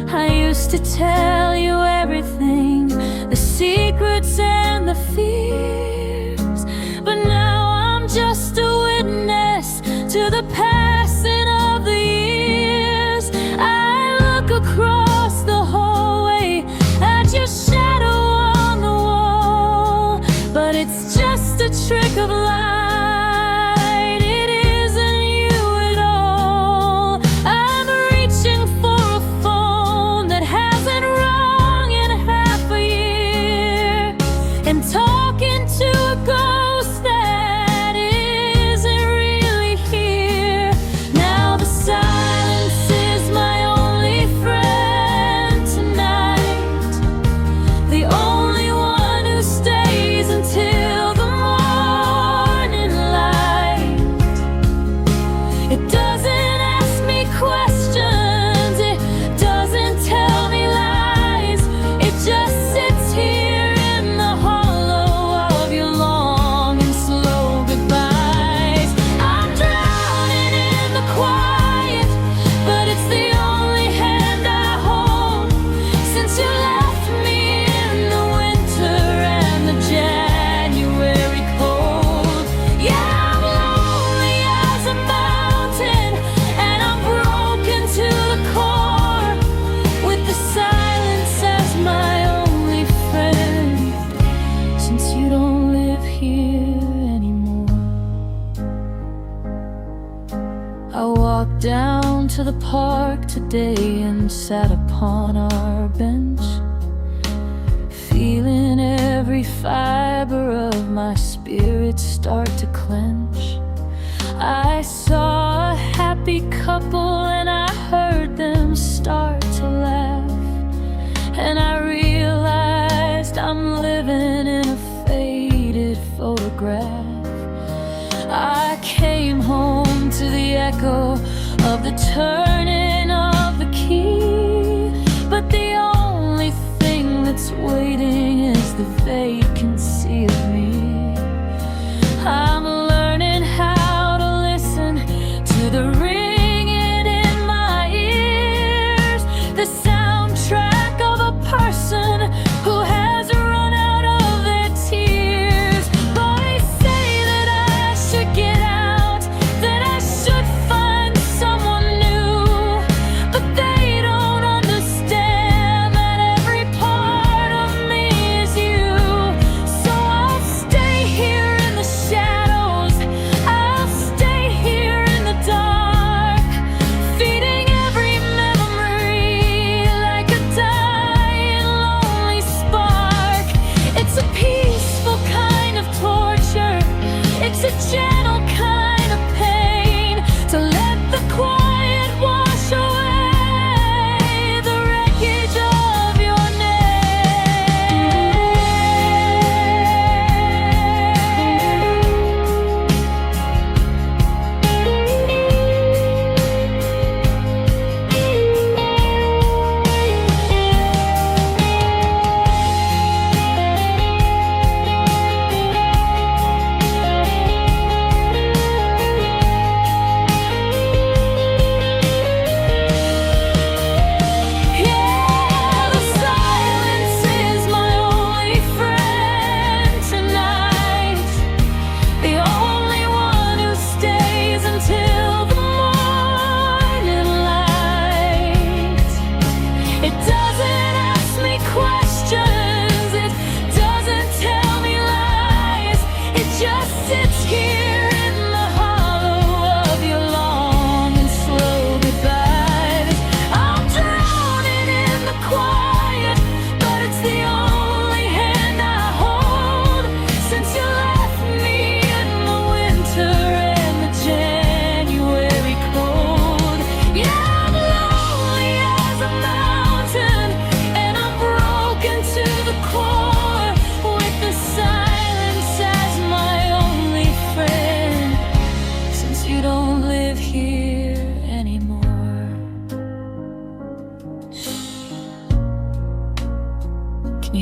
I used to tell you everything, the secrets and the fears, but now I'm just a witness to the passing of the years. I look across the hallway at your shadow on the wall, but it's just a trick of light. It isn't you at all. I'm reaching for a phone that hasn't rung in half a year, and talking to a ghost that isn't really here. Now the silence is my only friend tonight, the only one who stays until the morning light. It doesn't ask me questions, it doesn't tell me lies, it just sits here in the hollow of your long and slow goodbyes. I'm drowning in the quiet, but it's the only hand I hold since you left me in the winter and the January cold. Yeah, I'm lonely as a mountain, and I'm broken to the core, with the silence as my only friend, since you don't live here anymore. I walked down to the park today and sat upon our bench, feeling every fiber of my spirit start to clench. I saw a happy couple and I heard them start to laugh, and I realized I'm living in a faded photograph. I came home to the echo of the turning of the key, but the only thing that's waiting is the vacancy of me. I'm learning how to listen to the ringing in my ears, the soundtrack of a person who has run out of their tears. Boys say that I should get out, that I should find someone new, but they don't understand that every part of me is you.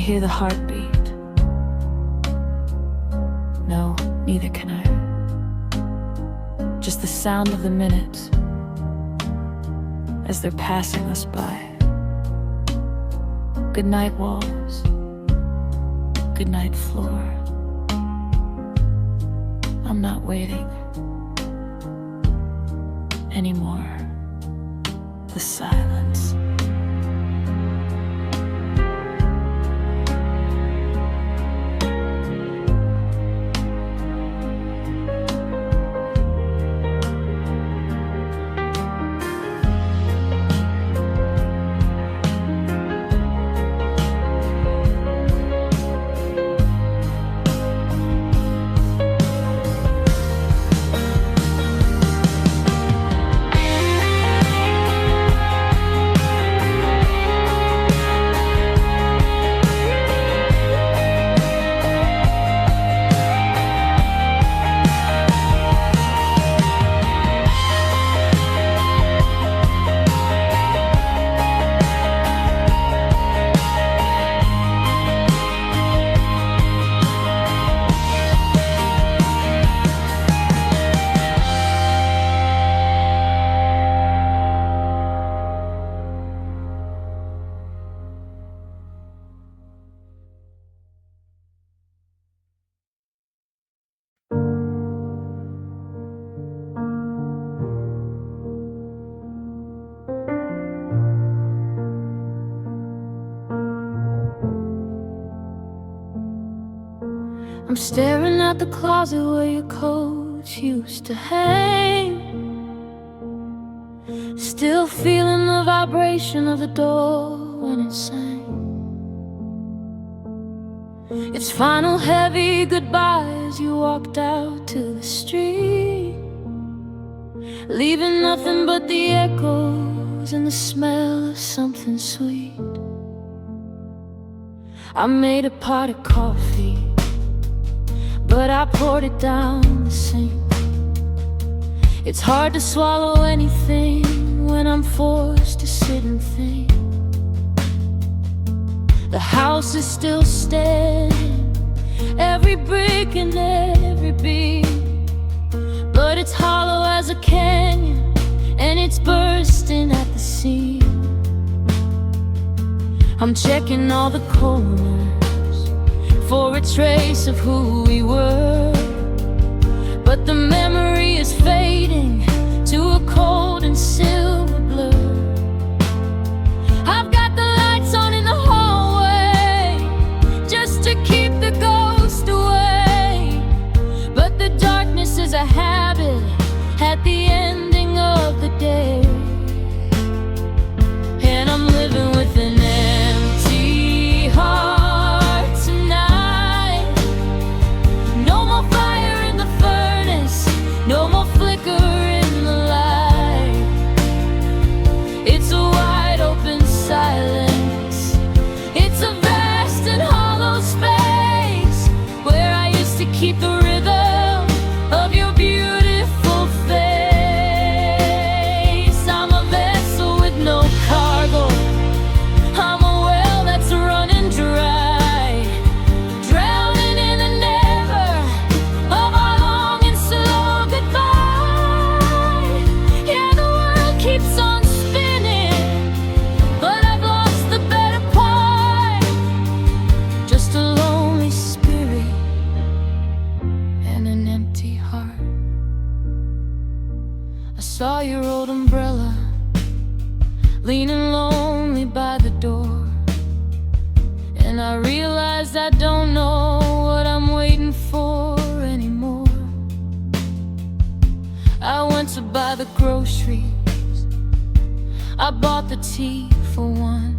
hear the heartbeat? No, neither can I. Just the sound of the minutes as they're passing us by. Good night, walls. Good night, floor. I'm not waiting anymore. The silence. I'm staring at the closet where your coats used to hang, still feeling the vibration of the door when it sang. Its final heavy goodbye as you walked out to the street, leaving nothing but the echoes and the smell of something sweet. I made a pot of coffee, but I poured it down the sink. It's hard to swallow anything when I'm forced to sit and think. The house is still standing, every brick and every beam, but it's hollow as a canyon, and it's bursting at the seam. I'm checking all the corners for a trace of who we were, but the memory is fading to a cold and silver blur. I've got the lights on in the hallway just to keep the ghost away, but the darkness is a habit at the ending of the day, and I'm living with an empty heart. No more flicker in the light. It's a wide open silence. It's a vast and hollow space where I used to keep the rhythm of your beautiful face. I'm a vessel with no cargo. I'm a well that's running dry, drowning in the never of our long and slow goodbye. Yeah, the world keeps on spinning, but I've lost the better part. Just a lonely spirit and an empty heart. I saw your old umbrella leaning lonely by the door, and I realized I don't know what I'm waiting for anymore. I went to buy the groceries, I bought the tea for one,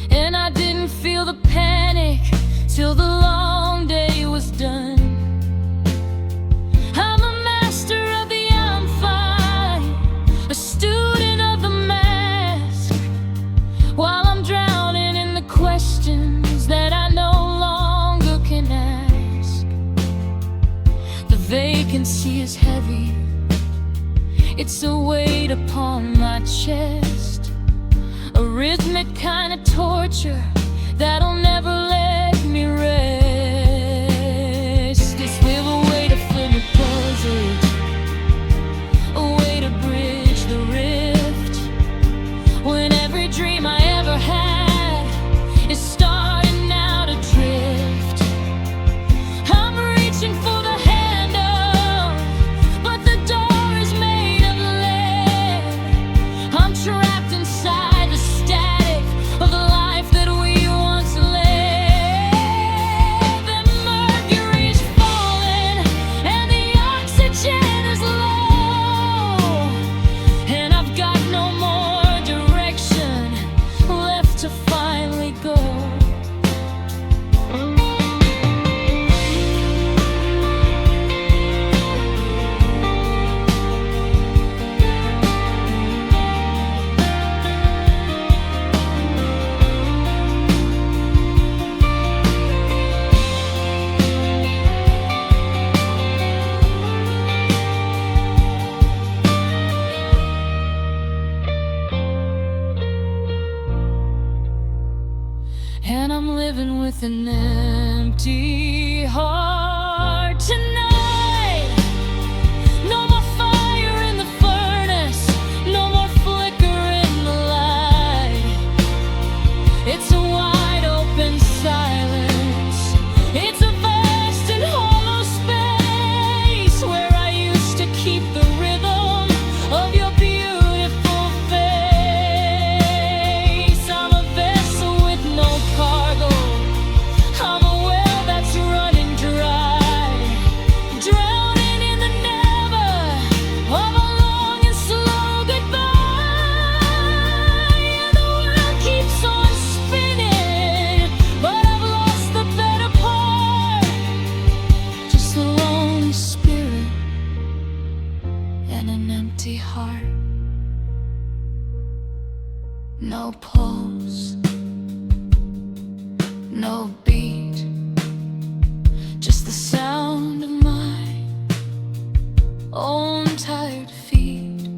and I didn't feel the panic till the long day was done. I'm a master of the I'm fine, a student of the mask, while I'm drowning in the questions that I no longer can ask. The vacancy is heavy, it's a weight upon my chest, a rhythmic kind of torture that'll never let me rest. This will a way to fill the puzzle, a way to bridge the rift, when every dream I ever had is starting now to drift. I'm reaching for the handle, but the door is made of lead. I'm trapped inside the static of the life that we once led. The mercury's falling and the oxygen is low, and I've got no more direction left to finally go. And I'm living with an empty heart tonight. No more fire in the furnace, no more flicker in the light. It's a wide open silence. It's a vast and hollow space where I used to keep the rhythm of your beautiful face. I'm a vessel with no cargo. I'm a well that's running dry, drowning in the never of a long and slow goodbye. And the world keeps on spinning, but I've lost the better part. Just a lonely spirit and an empty heart. No pulse, no beat, just the sound of my own tired feet.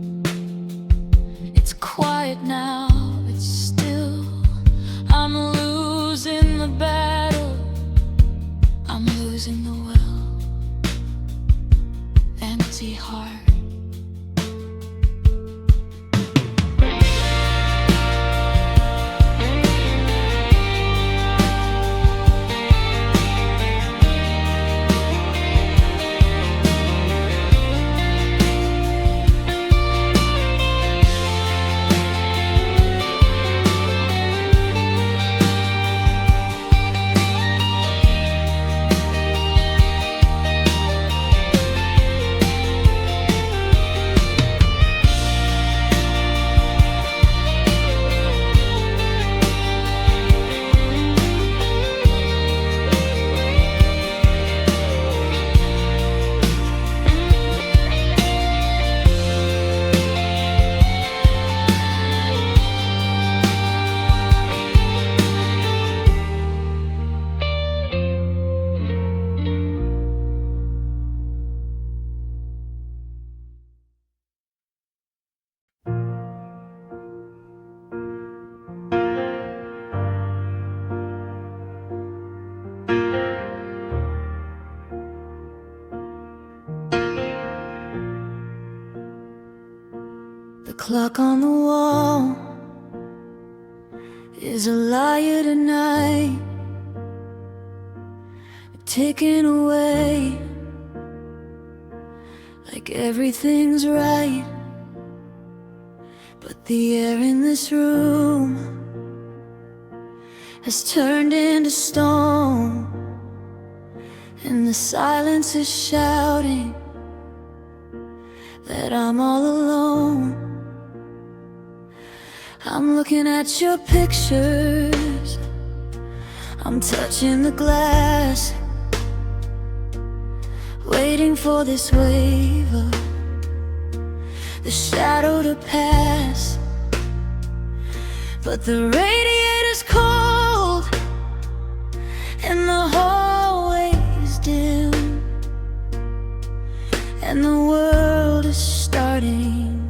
It's quiet now, it's still. I'm losing the battle, I'm losing the will. Empty heart. The clock on the wall is a liar tonight, ticking away like everything's right. But the air in this room has turned into stone, and the silence is shouting that I'm all alone. I'm looking at your pictures, I'm touching the glass, waiting for this wave of the shadow to pass. But the radiator's cold and the hallway's dim, and the world is starting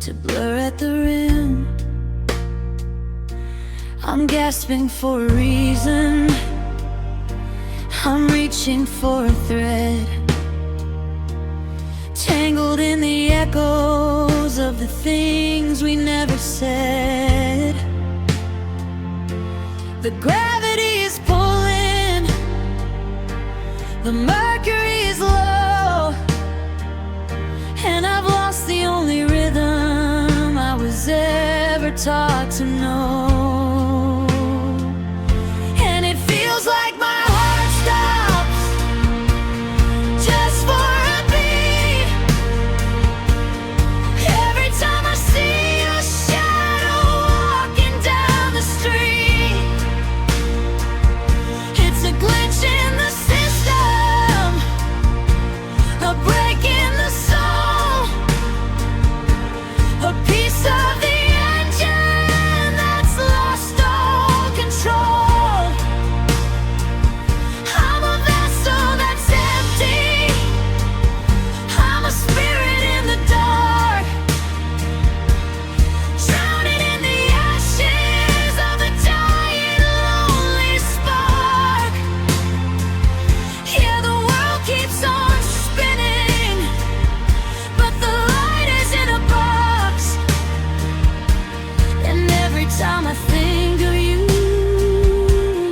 to blur at the rim. I'm gasping for a reason, I'm reaching for a thread, tangled in the echoes of the things we never said. The gravity is pulling, the mercury is low, and I've lost the only rhythm I was ever taught to know. And it feels like my heart stops just for a beat. Every time I see a shadow walking down the street, it's a glitch in the system, a break in the soul, a piece of the engine that's lost all control. I'm a vessel that's empty, I'm a spirit in the dark, drowning in the ashes of a dying lonely spark. Yeah, the world keeps on spinning, but the light is in a box. And every time I think of you,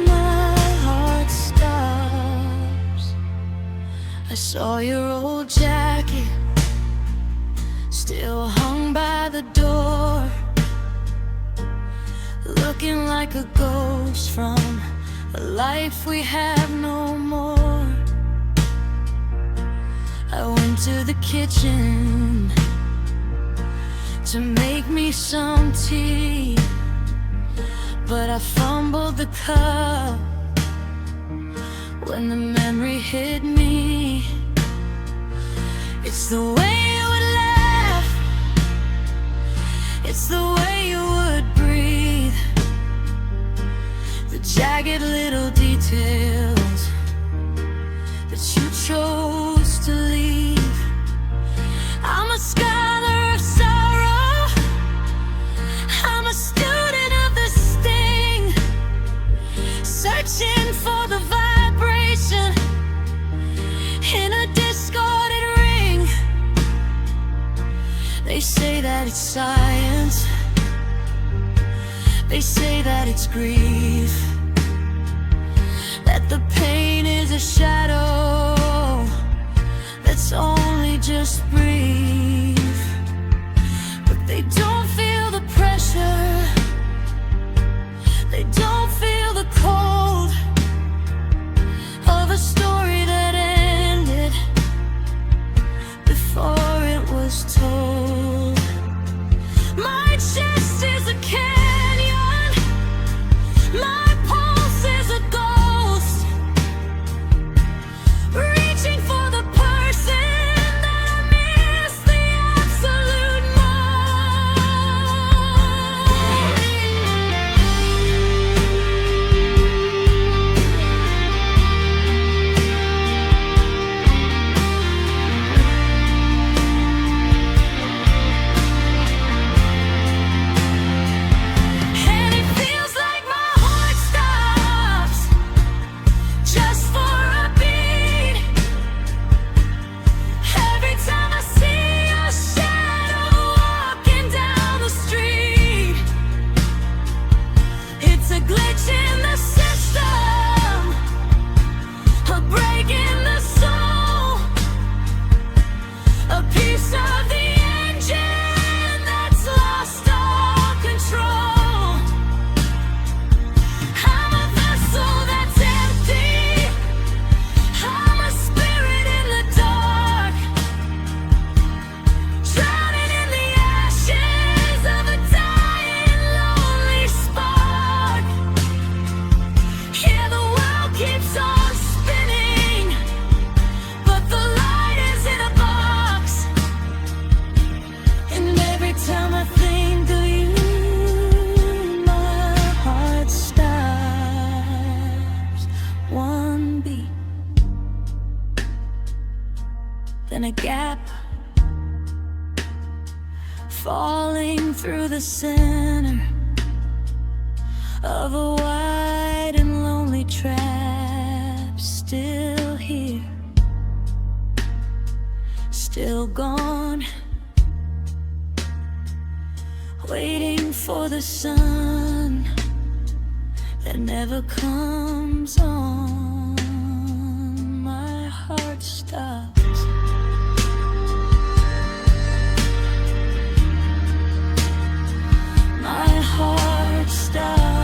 my heart stops. I saw your old jacket still hung by the door, looking like a ghost from a life we have no more. I went to the kitchen to make me some tea, but I fumbled the cup when the memory hit me. It's the way you would laugh, it's the way you would breathe, the jagged little details that you chose to leave. I'm a scholar of sorrow, I'm a student of the sting, searching for the vibration in a discordant ring. They say that it's science, they say that it's grief, that the pain is a shadow that's only just brief. But they don't feel the pressure, they don't feel the cold of a story that ended before it was told. My chest is a canyon, my pulse is a ghost, reaching for the person that I miss the absolute And it feels like my heart stops just for a beat. Every time I see a shadow walking down the street, it's a glitch in the system, a break in the soul, a piece of the engine that's lost all control. I'm a vessel that's empty, I'm a spirit in the dark, drowning in the ashes of a dying lonely spark. Yeah, the world keeps on spinning, but the light is in a box. And every time I think of you, my heart stops. One beat, then a gap, falling through the center, of a wide and lonely trap, still here, still gone, waiting for the sun that never comes on. My heart stops. My heart stops.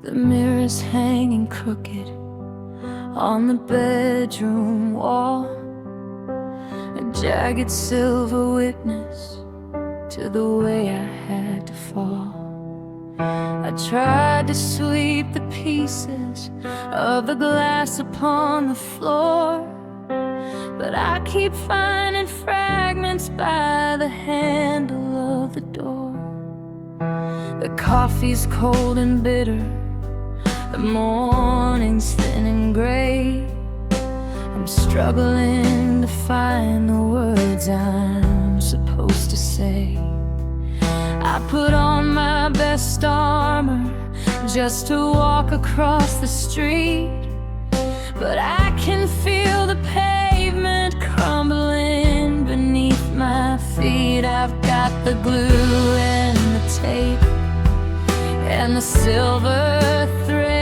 The mirror's hanging crooked on the bedroom wall, a jagged silver witness to the way I had to fall. I tried to sweep the pieces of the glass upon the floor, but I keep finding fragments by the handle of the door. The coffee's cold and bitter, the morning's thin and gray. I'm struggling to find the words I'm supposed to say. I put on my best armor just to walk across the street, but I can feel the pavement crumbling beneath my feet. I've got the glue and the tape and the silver thread,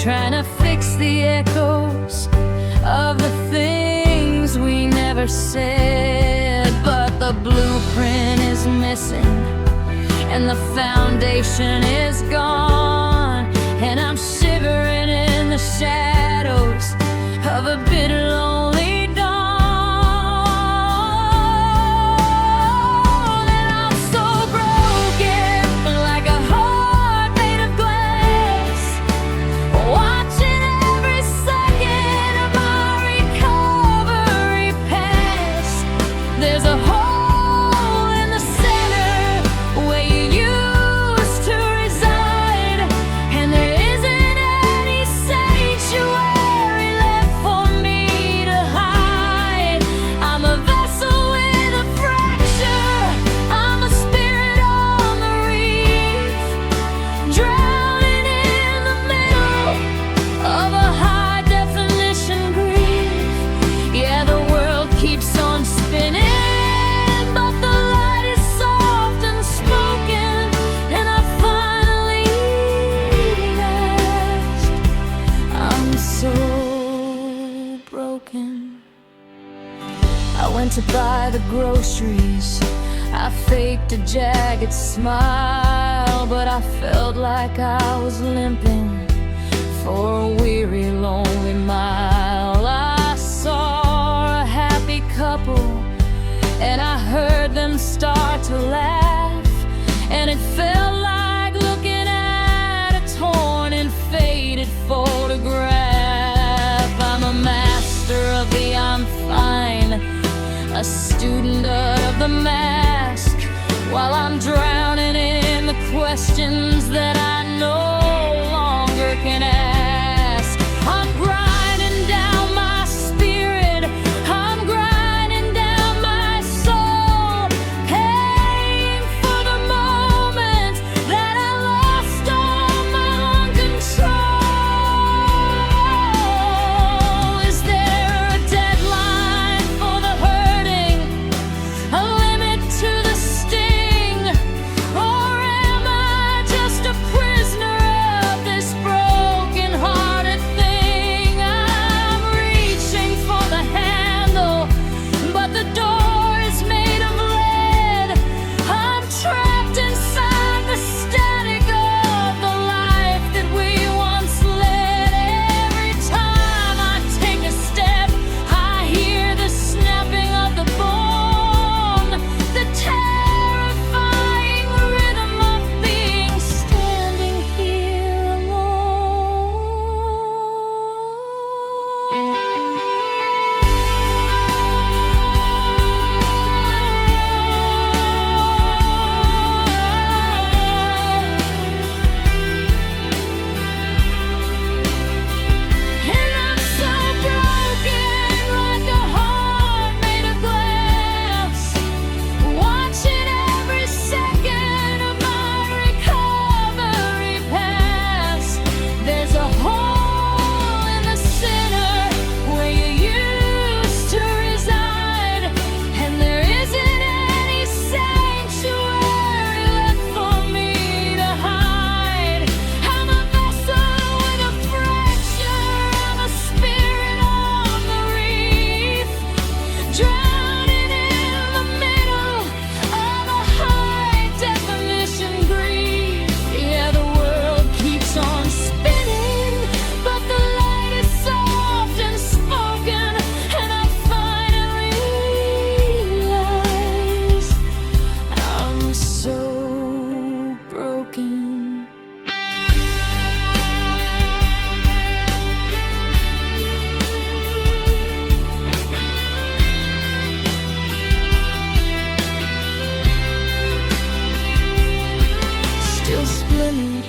trying to fix the echoes of the things we never said. But the blueprint is missing and the foundation is gone, and I'm shivering in the shadows of a bitter lonely dawn. And I'm so broken, like a heart made of glass, watching every second of my recovery pass. There's a hole in the center where you used to reside, and there isn't any sanctuary left for me to hide. I'm a vessel with a fracture, I'm a spirit on the reef, drowning in the middle of a high definition grief. Yeah, the world keeps on spinning, but the light is soft and spoken, and I finally realized I'm so broken. I went to buy the groceries, I faked a jagged smile, but I felt like I was limping for a weary, lonely mile. I saw a happy couple and I heard them start to laugh, and it felt like looking at a torn and faded photograph. I'm a master of the I'm fine, a student of the mask, while I'm drowning in the questions that I no longer can ask. I'm grinding down my spirit, I'm grinding down my soul, paying for the moment that I lost all my own control. Is there a deadline for the hurting, a limit to the sting, or am I just a prisoner disappointed,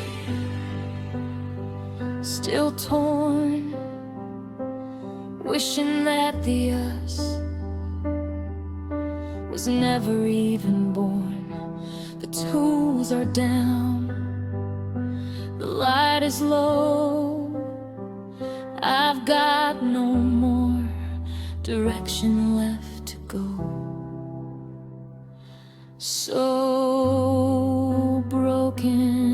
still torn, wishing that the us was never even born. The tools are down, the light is low, I've got no more direction left to go. So broken.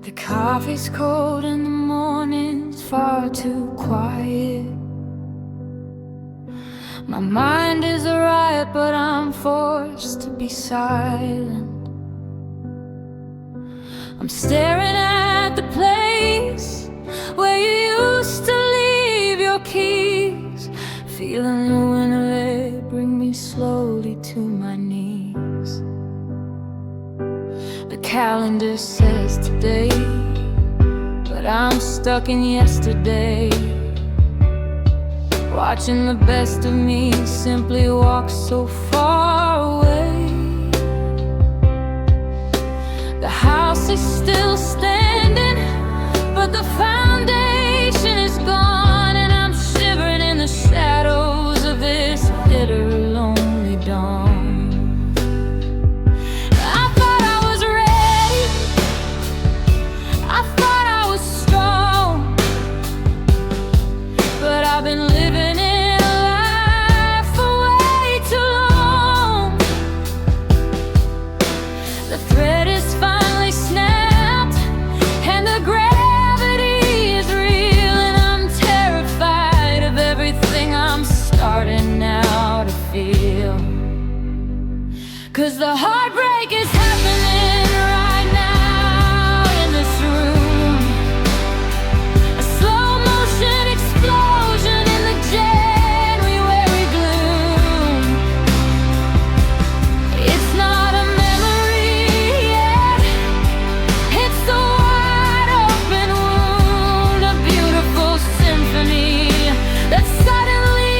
The coffee's cold in the mornings, far too quiet. My mind is a riot, but I'm forced to be silent. I'm staring at the place where you used to leave your keys, feeling the wind of it bring me slowly to my knees. The calendar says today, but I'm stuck in yesterday, watching the best of me simply walk so far away. The house is still standing, but the foundation is gone, and I'm shivering in the shadows of this bitter, lonely dawn. I've been living in a life for way too long. The thread is finally snapped, and the gravity is real, and I'm terrified of everything I'm starting now to feel. 'Cause the heartbreak is happening right now in this room. A slow motion explosion in the January gloom. It's not a memory yet, it's a wide open wound, a beautiful symphony that's suddenly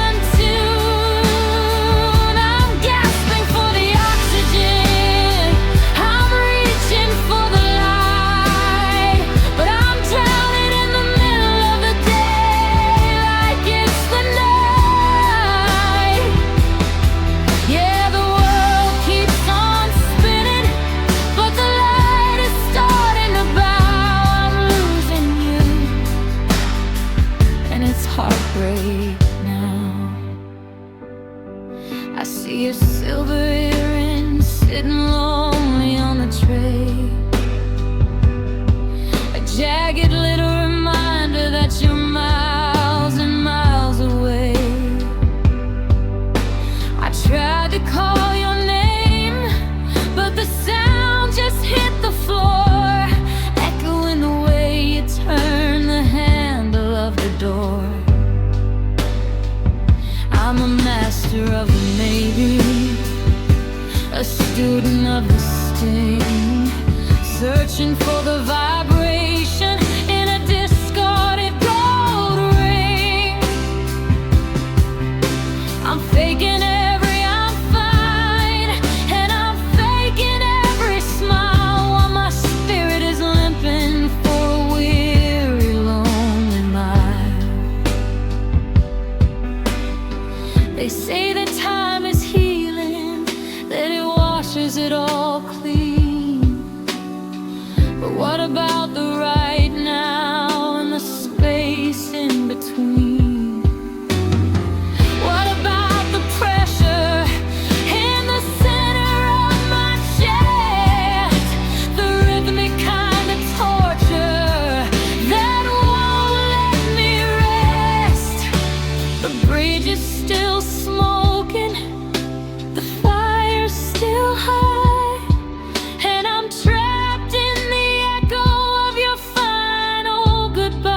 untuned. I'm gasping for the oxygen, I'm reaching for the light, but I'm drowning in the middle of the day like it's the night. Yeah, the world keeps on spinning, but the light is starting to bow. I'm losing you, and it's heartbreak now. I see a silver earring sitting lonely on the tray, a jagged little reminder that you're miles and miles away. I tried to call your name, but the sound just hit the floor, echoing the way you turn the handle of the door. I'm a master of the maybe, a student of the sting, searching for the vibration in a discarded gold ring. I'm faking every I'm fine, and I'm faking every But what about the right now and the space in between? What about the pressure in the center of my chest? The rhythmic kind of torture that won't let me rest. The bridge is still smoking, the fire's still high, and I'm trapped in the echo of your final goodbye.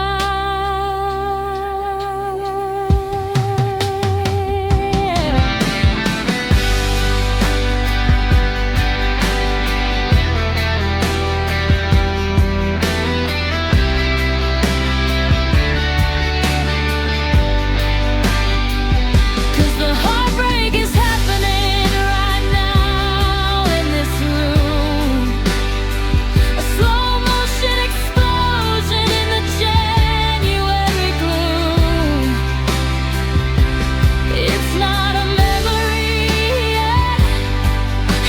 Cause the heartbreak is happening right now in this room. A slow motion explosion in the January gloom. It's not a memory yet,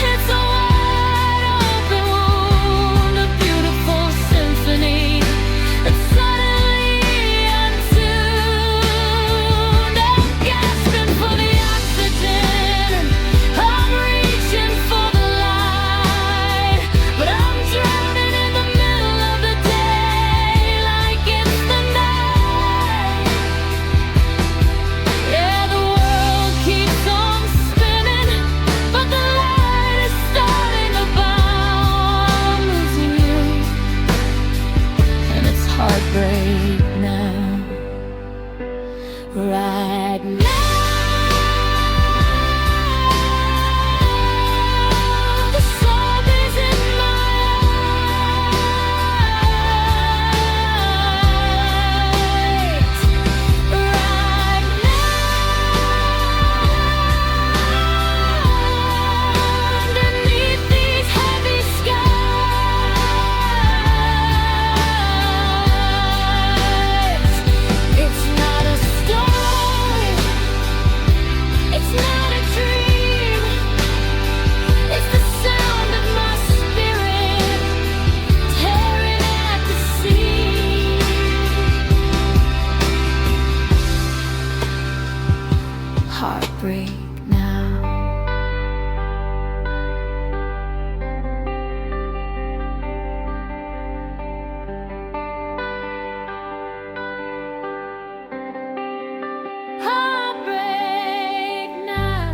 it's a wide open wound, a beautiful symphony that's suddenly untuned. I'm gasping for the oxygen, I'm reaching for the light, but I'm drowning in the middle of the day like it's the night. Yeah, the world keeps on spinning, but the light is starting to bound. I'm losing you, and it's heartbreak now. Right now, the salt is in my eyes. Right now, underneath these heavy skies, it's not a story, it's not a dream, it's the sound of my spirit tearing at the seams. Heartbreak now. Heartbreak now.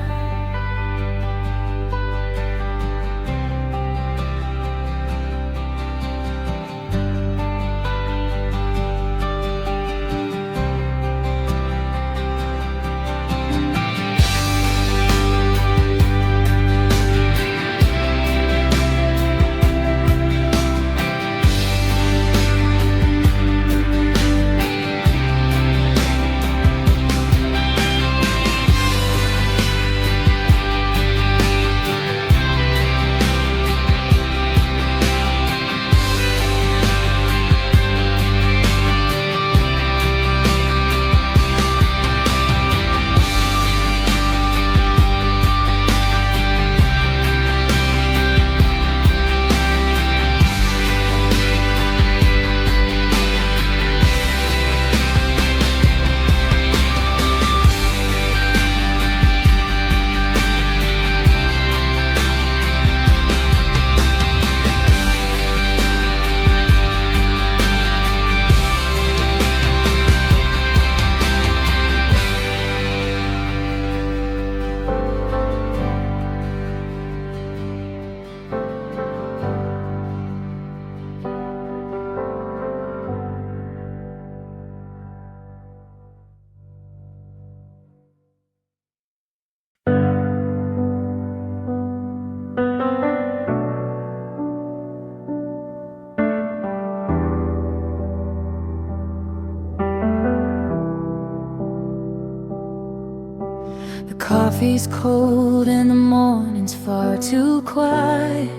The coffee's cold and the morning's far too quiet.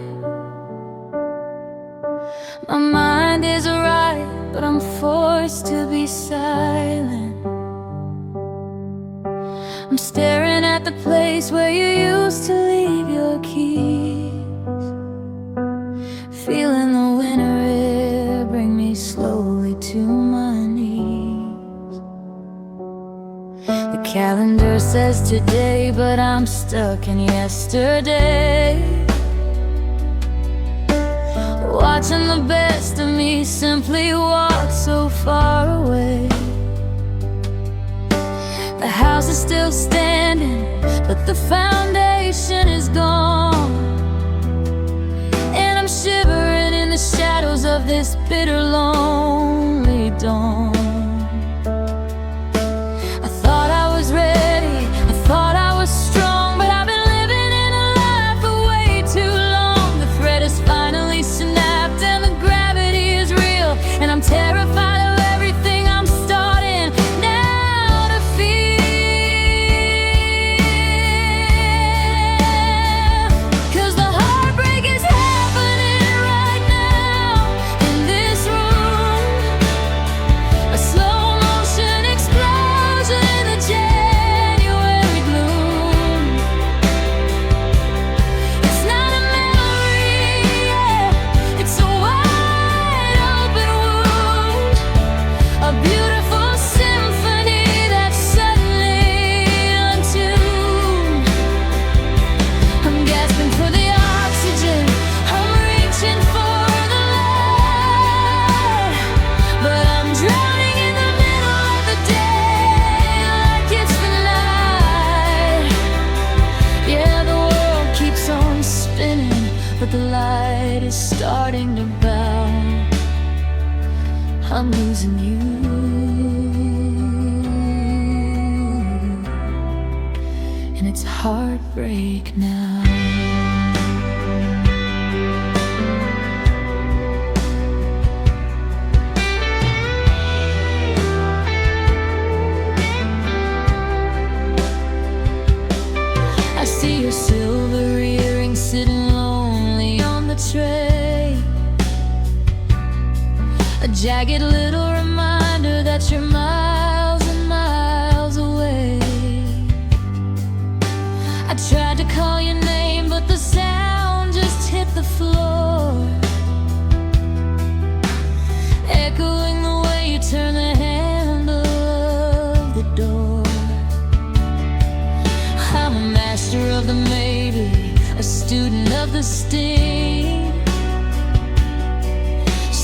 My mind is right, but I'm forced to be silent. I'm staring at the place where you used to leave your keys, feeling the winter me slowly to my knees. The calendar says today, but I'm stuck in yesterday, watching the best of me simply walk so far away. The house is still standing, but the foundation is gone, and I'm shivering in the shadows of this bitter, lonely dawn. I thought I was ready, I thought I was strong, but I've been living in a lie for way too long. The thread is finally snapped and the gravity is real, and I'm terrified of everything I'm starting now to feel. 'Cause the heartbreak is happening right now in this room, a slow motion explosion in the January gloom. It's not a memory, yeah, it's a wide open wound, a beautiful symphony that's suddenly untuned. I'm gasping for the oxygen, I'm reaching for the light, but I'm drowning in the middle of the day like it's the night. Yeah, the world keeps on spinning, but the light is starting to bow. I'm losing you, and it's heartbreak now. I see your silver earring sitting lonely on the tray, a jagged little reminder that you're miles and miles away. I tried to call your name, but the sound just hit the floor, echoing the way you turn the handle of the door. I'm a master of the maybe, a student of the sting,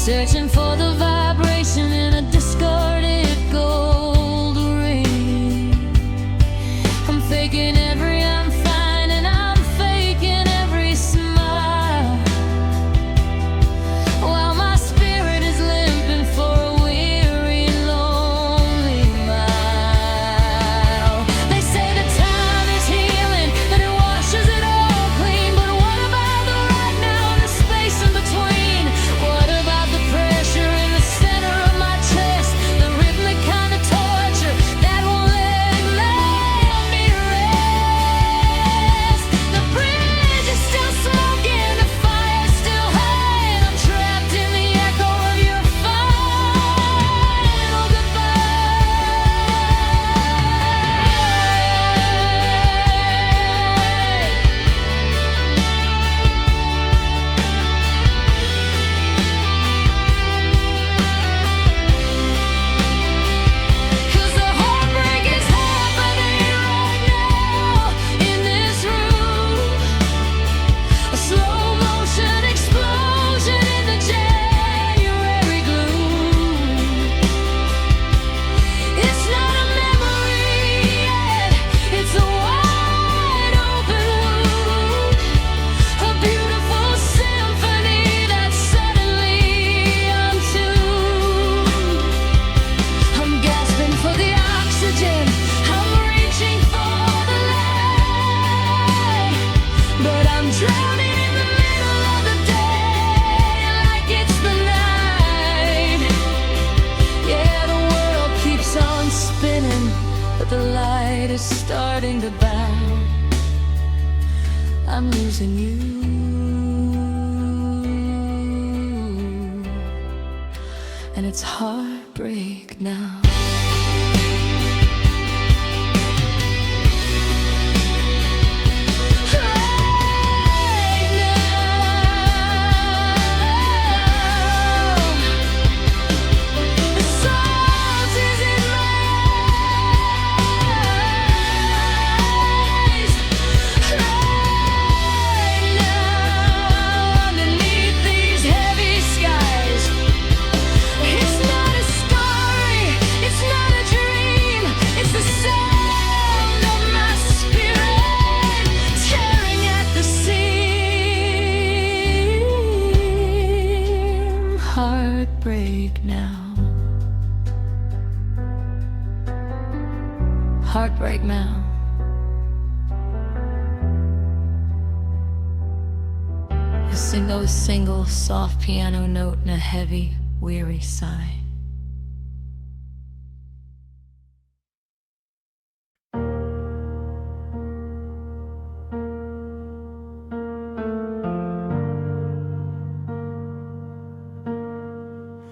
searching for the vibration in a discarded gold ring. I'm faking every I'm fine, and I'm faking every smile, while my spirit is limping for a weary, lonely mile. They say that time is healing, that it washes it all clean, but what about the right now and the space in between? What about the pressure in the center of my chest, the rhythmic kind of torture that won't let me rest? The bridge is still smoking, the fire's still high, and I'm trapped in the echo of your final Cause the heartbreak is happening right now in this room, a slow motion explosion in the January gloom. It's not a memory yet, it's a wide open wound, a beautiful symphony that's suddenly untuned. I'm gasping for the oxygen, I'm reaching for the light, but I'm drowning in the middle of the day like it's the night. Yeah, the world keeps on spinning, but the light is starting to bow. I'm losing you, and it's heartbreak now. Right now, heartbreak now. Heartbreak now. A single soft piano note and a heavy, weary sigh.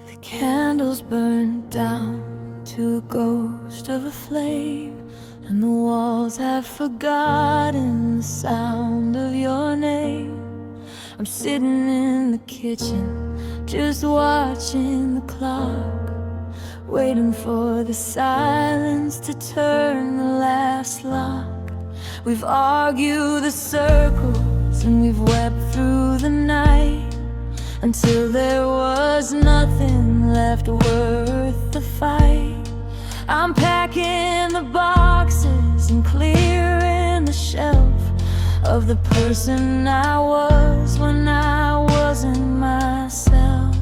The candles burned down to a ghost of a flame, and the walls have forgotten the sound of your name. I'm sitting in the kitchen, just watching the clock, waiting for the silence to turn the last lock. We've argued the circles and we've wept through the night, until there was nothing left worth the fight. I'm packing the boxes and clearing the shelf of the person I was when I wasn't myself.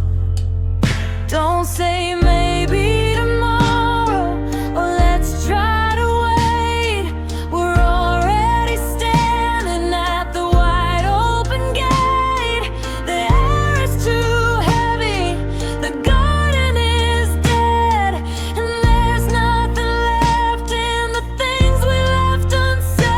Don't say maybe tomorrow, or let's try to wait. We're already standing at the wide open gate. The air is too heavy, the garden is dead, and there's nothing left in the things we left unsaid.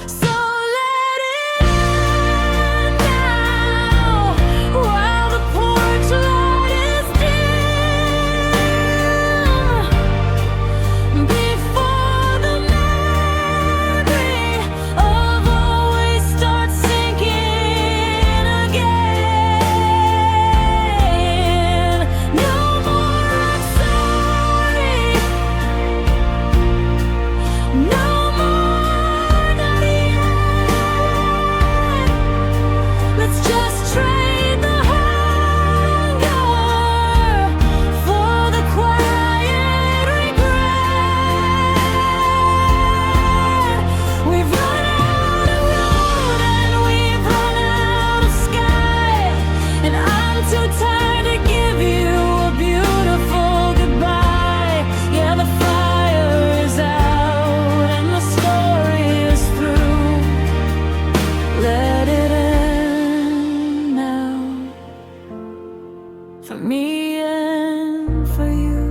So let it end now, while the porch light is dim, before the memory of always starts sinking again. No more I'm sorry, no more not yet. Let's just trade the hunger for the quiet regret. We've run out of road and we've run out of sky, and I'm too tired to give you a beautiful goodbye. Yeah, the fire is out and the story is through. Let it end now, for me and for you.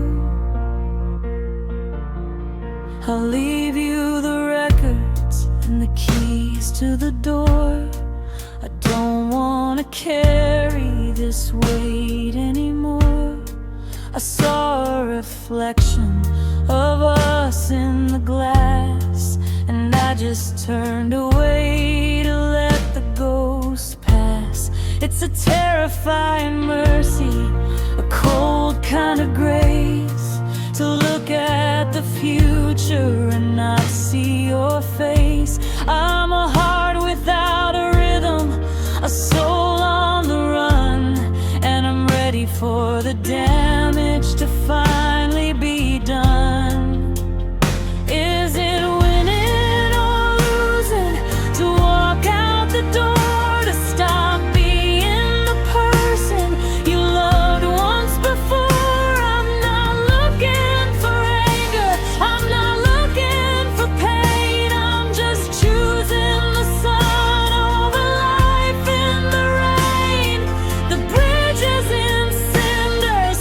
I'll leave you the records and the keys to the door. I don't wanna carry this weight anymore. I saw a reflection of us in the glass, and I just turned away to let the ghost pass. It's a terrifying mercy, a cold kind of grace, to look at the future and not see your face. I'm a heart without a rhythm, a soul on the run, and I'm ready for the damage to finally be done. Is it winning or losing to walk out the door, to stop being the person you loved once before? I'm not looking for anger, I'm not looking for pain, I'm just choosing the sun over life in the rain. The bridge is in cinders,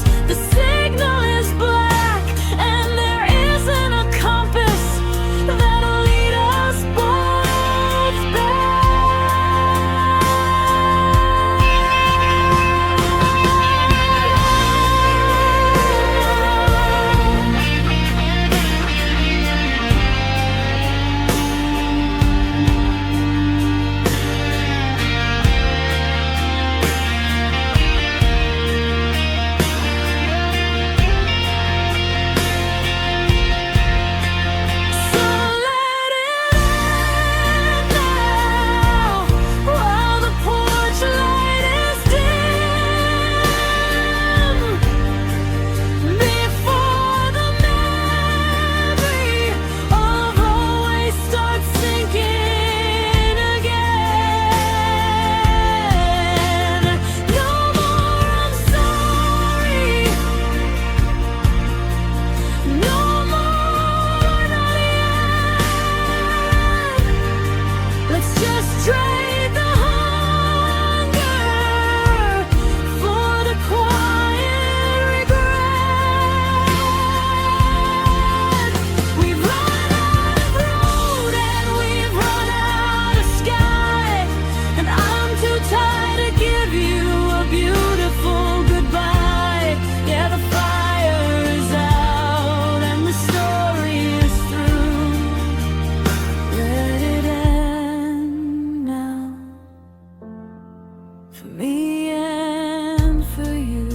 for me and for you.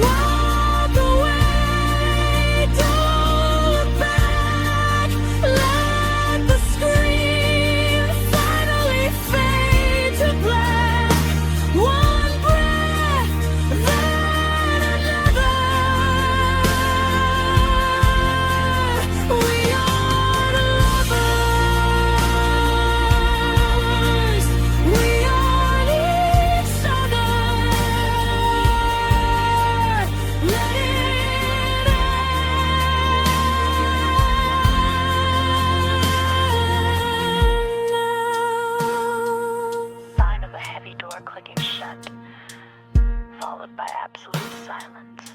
Walk away, don't look back. Let the scream finally fade to black. One breath, then another. We are lovers. We are each other. Let it end now. Sign of a heavy door clicking shut, followed by absolute silence.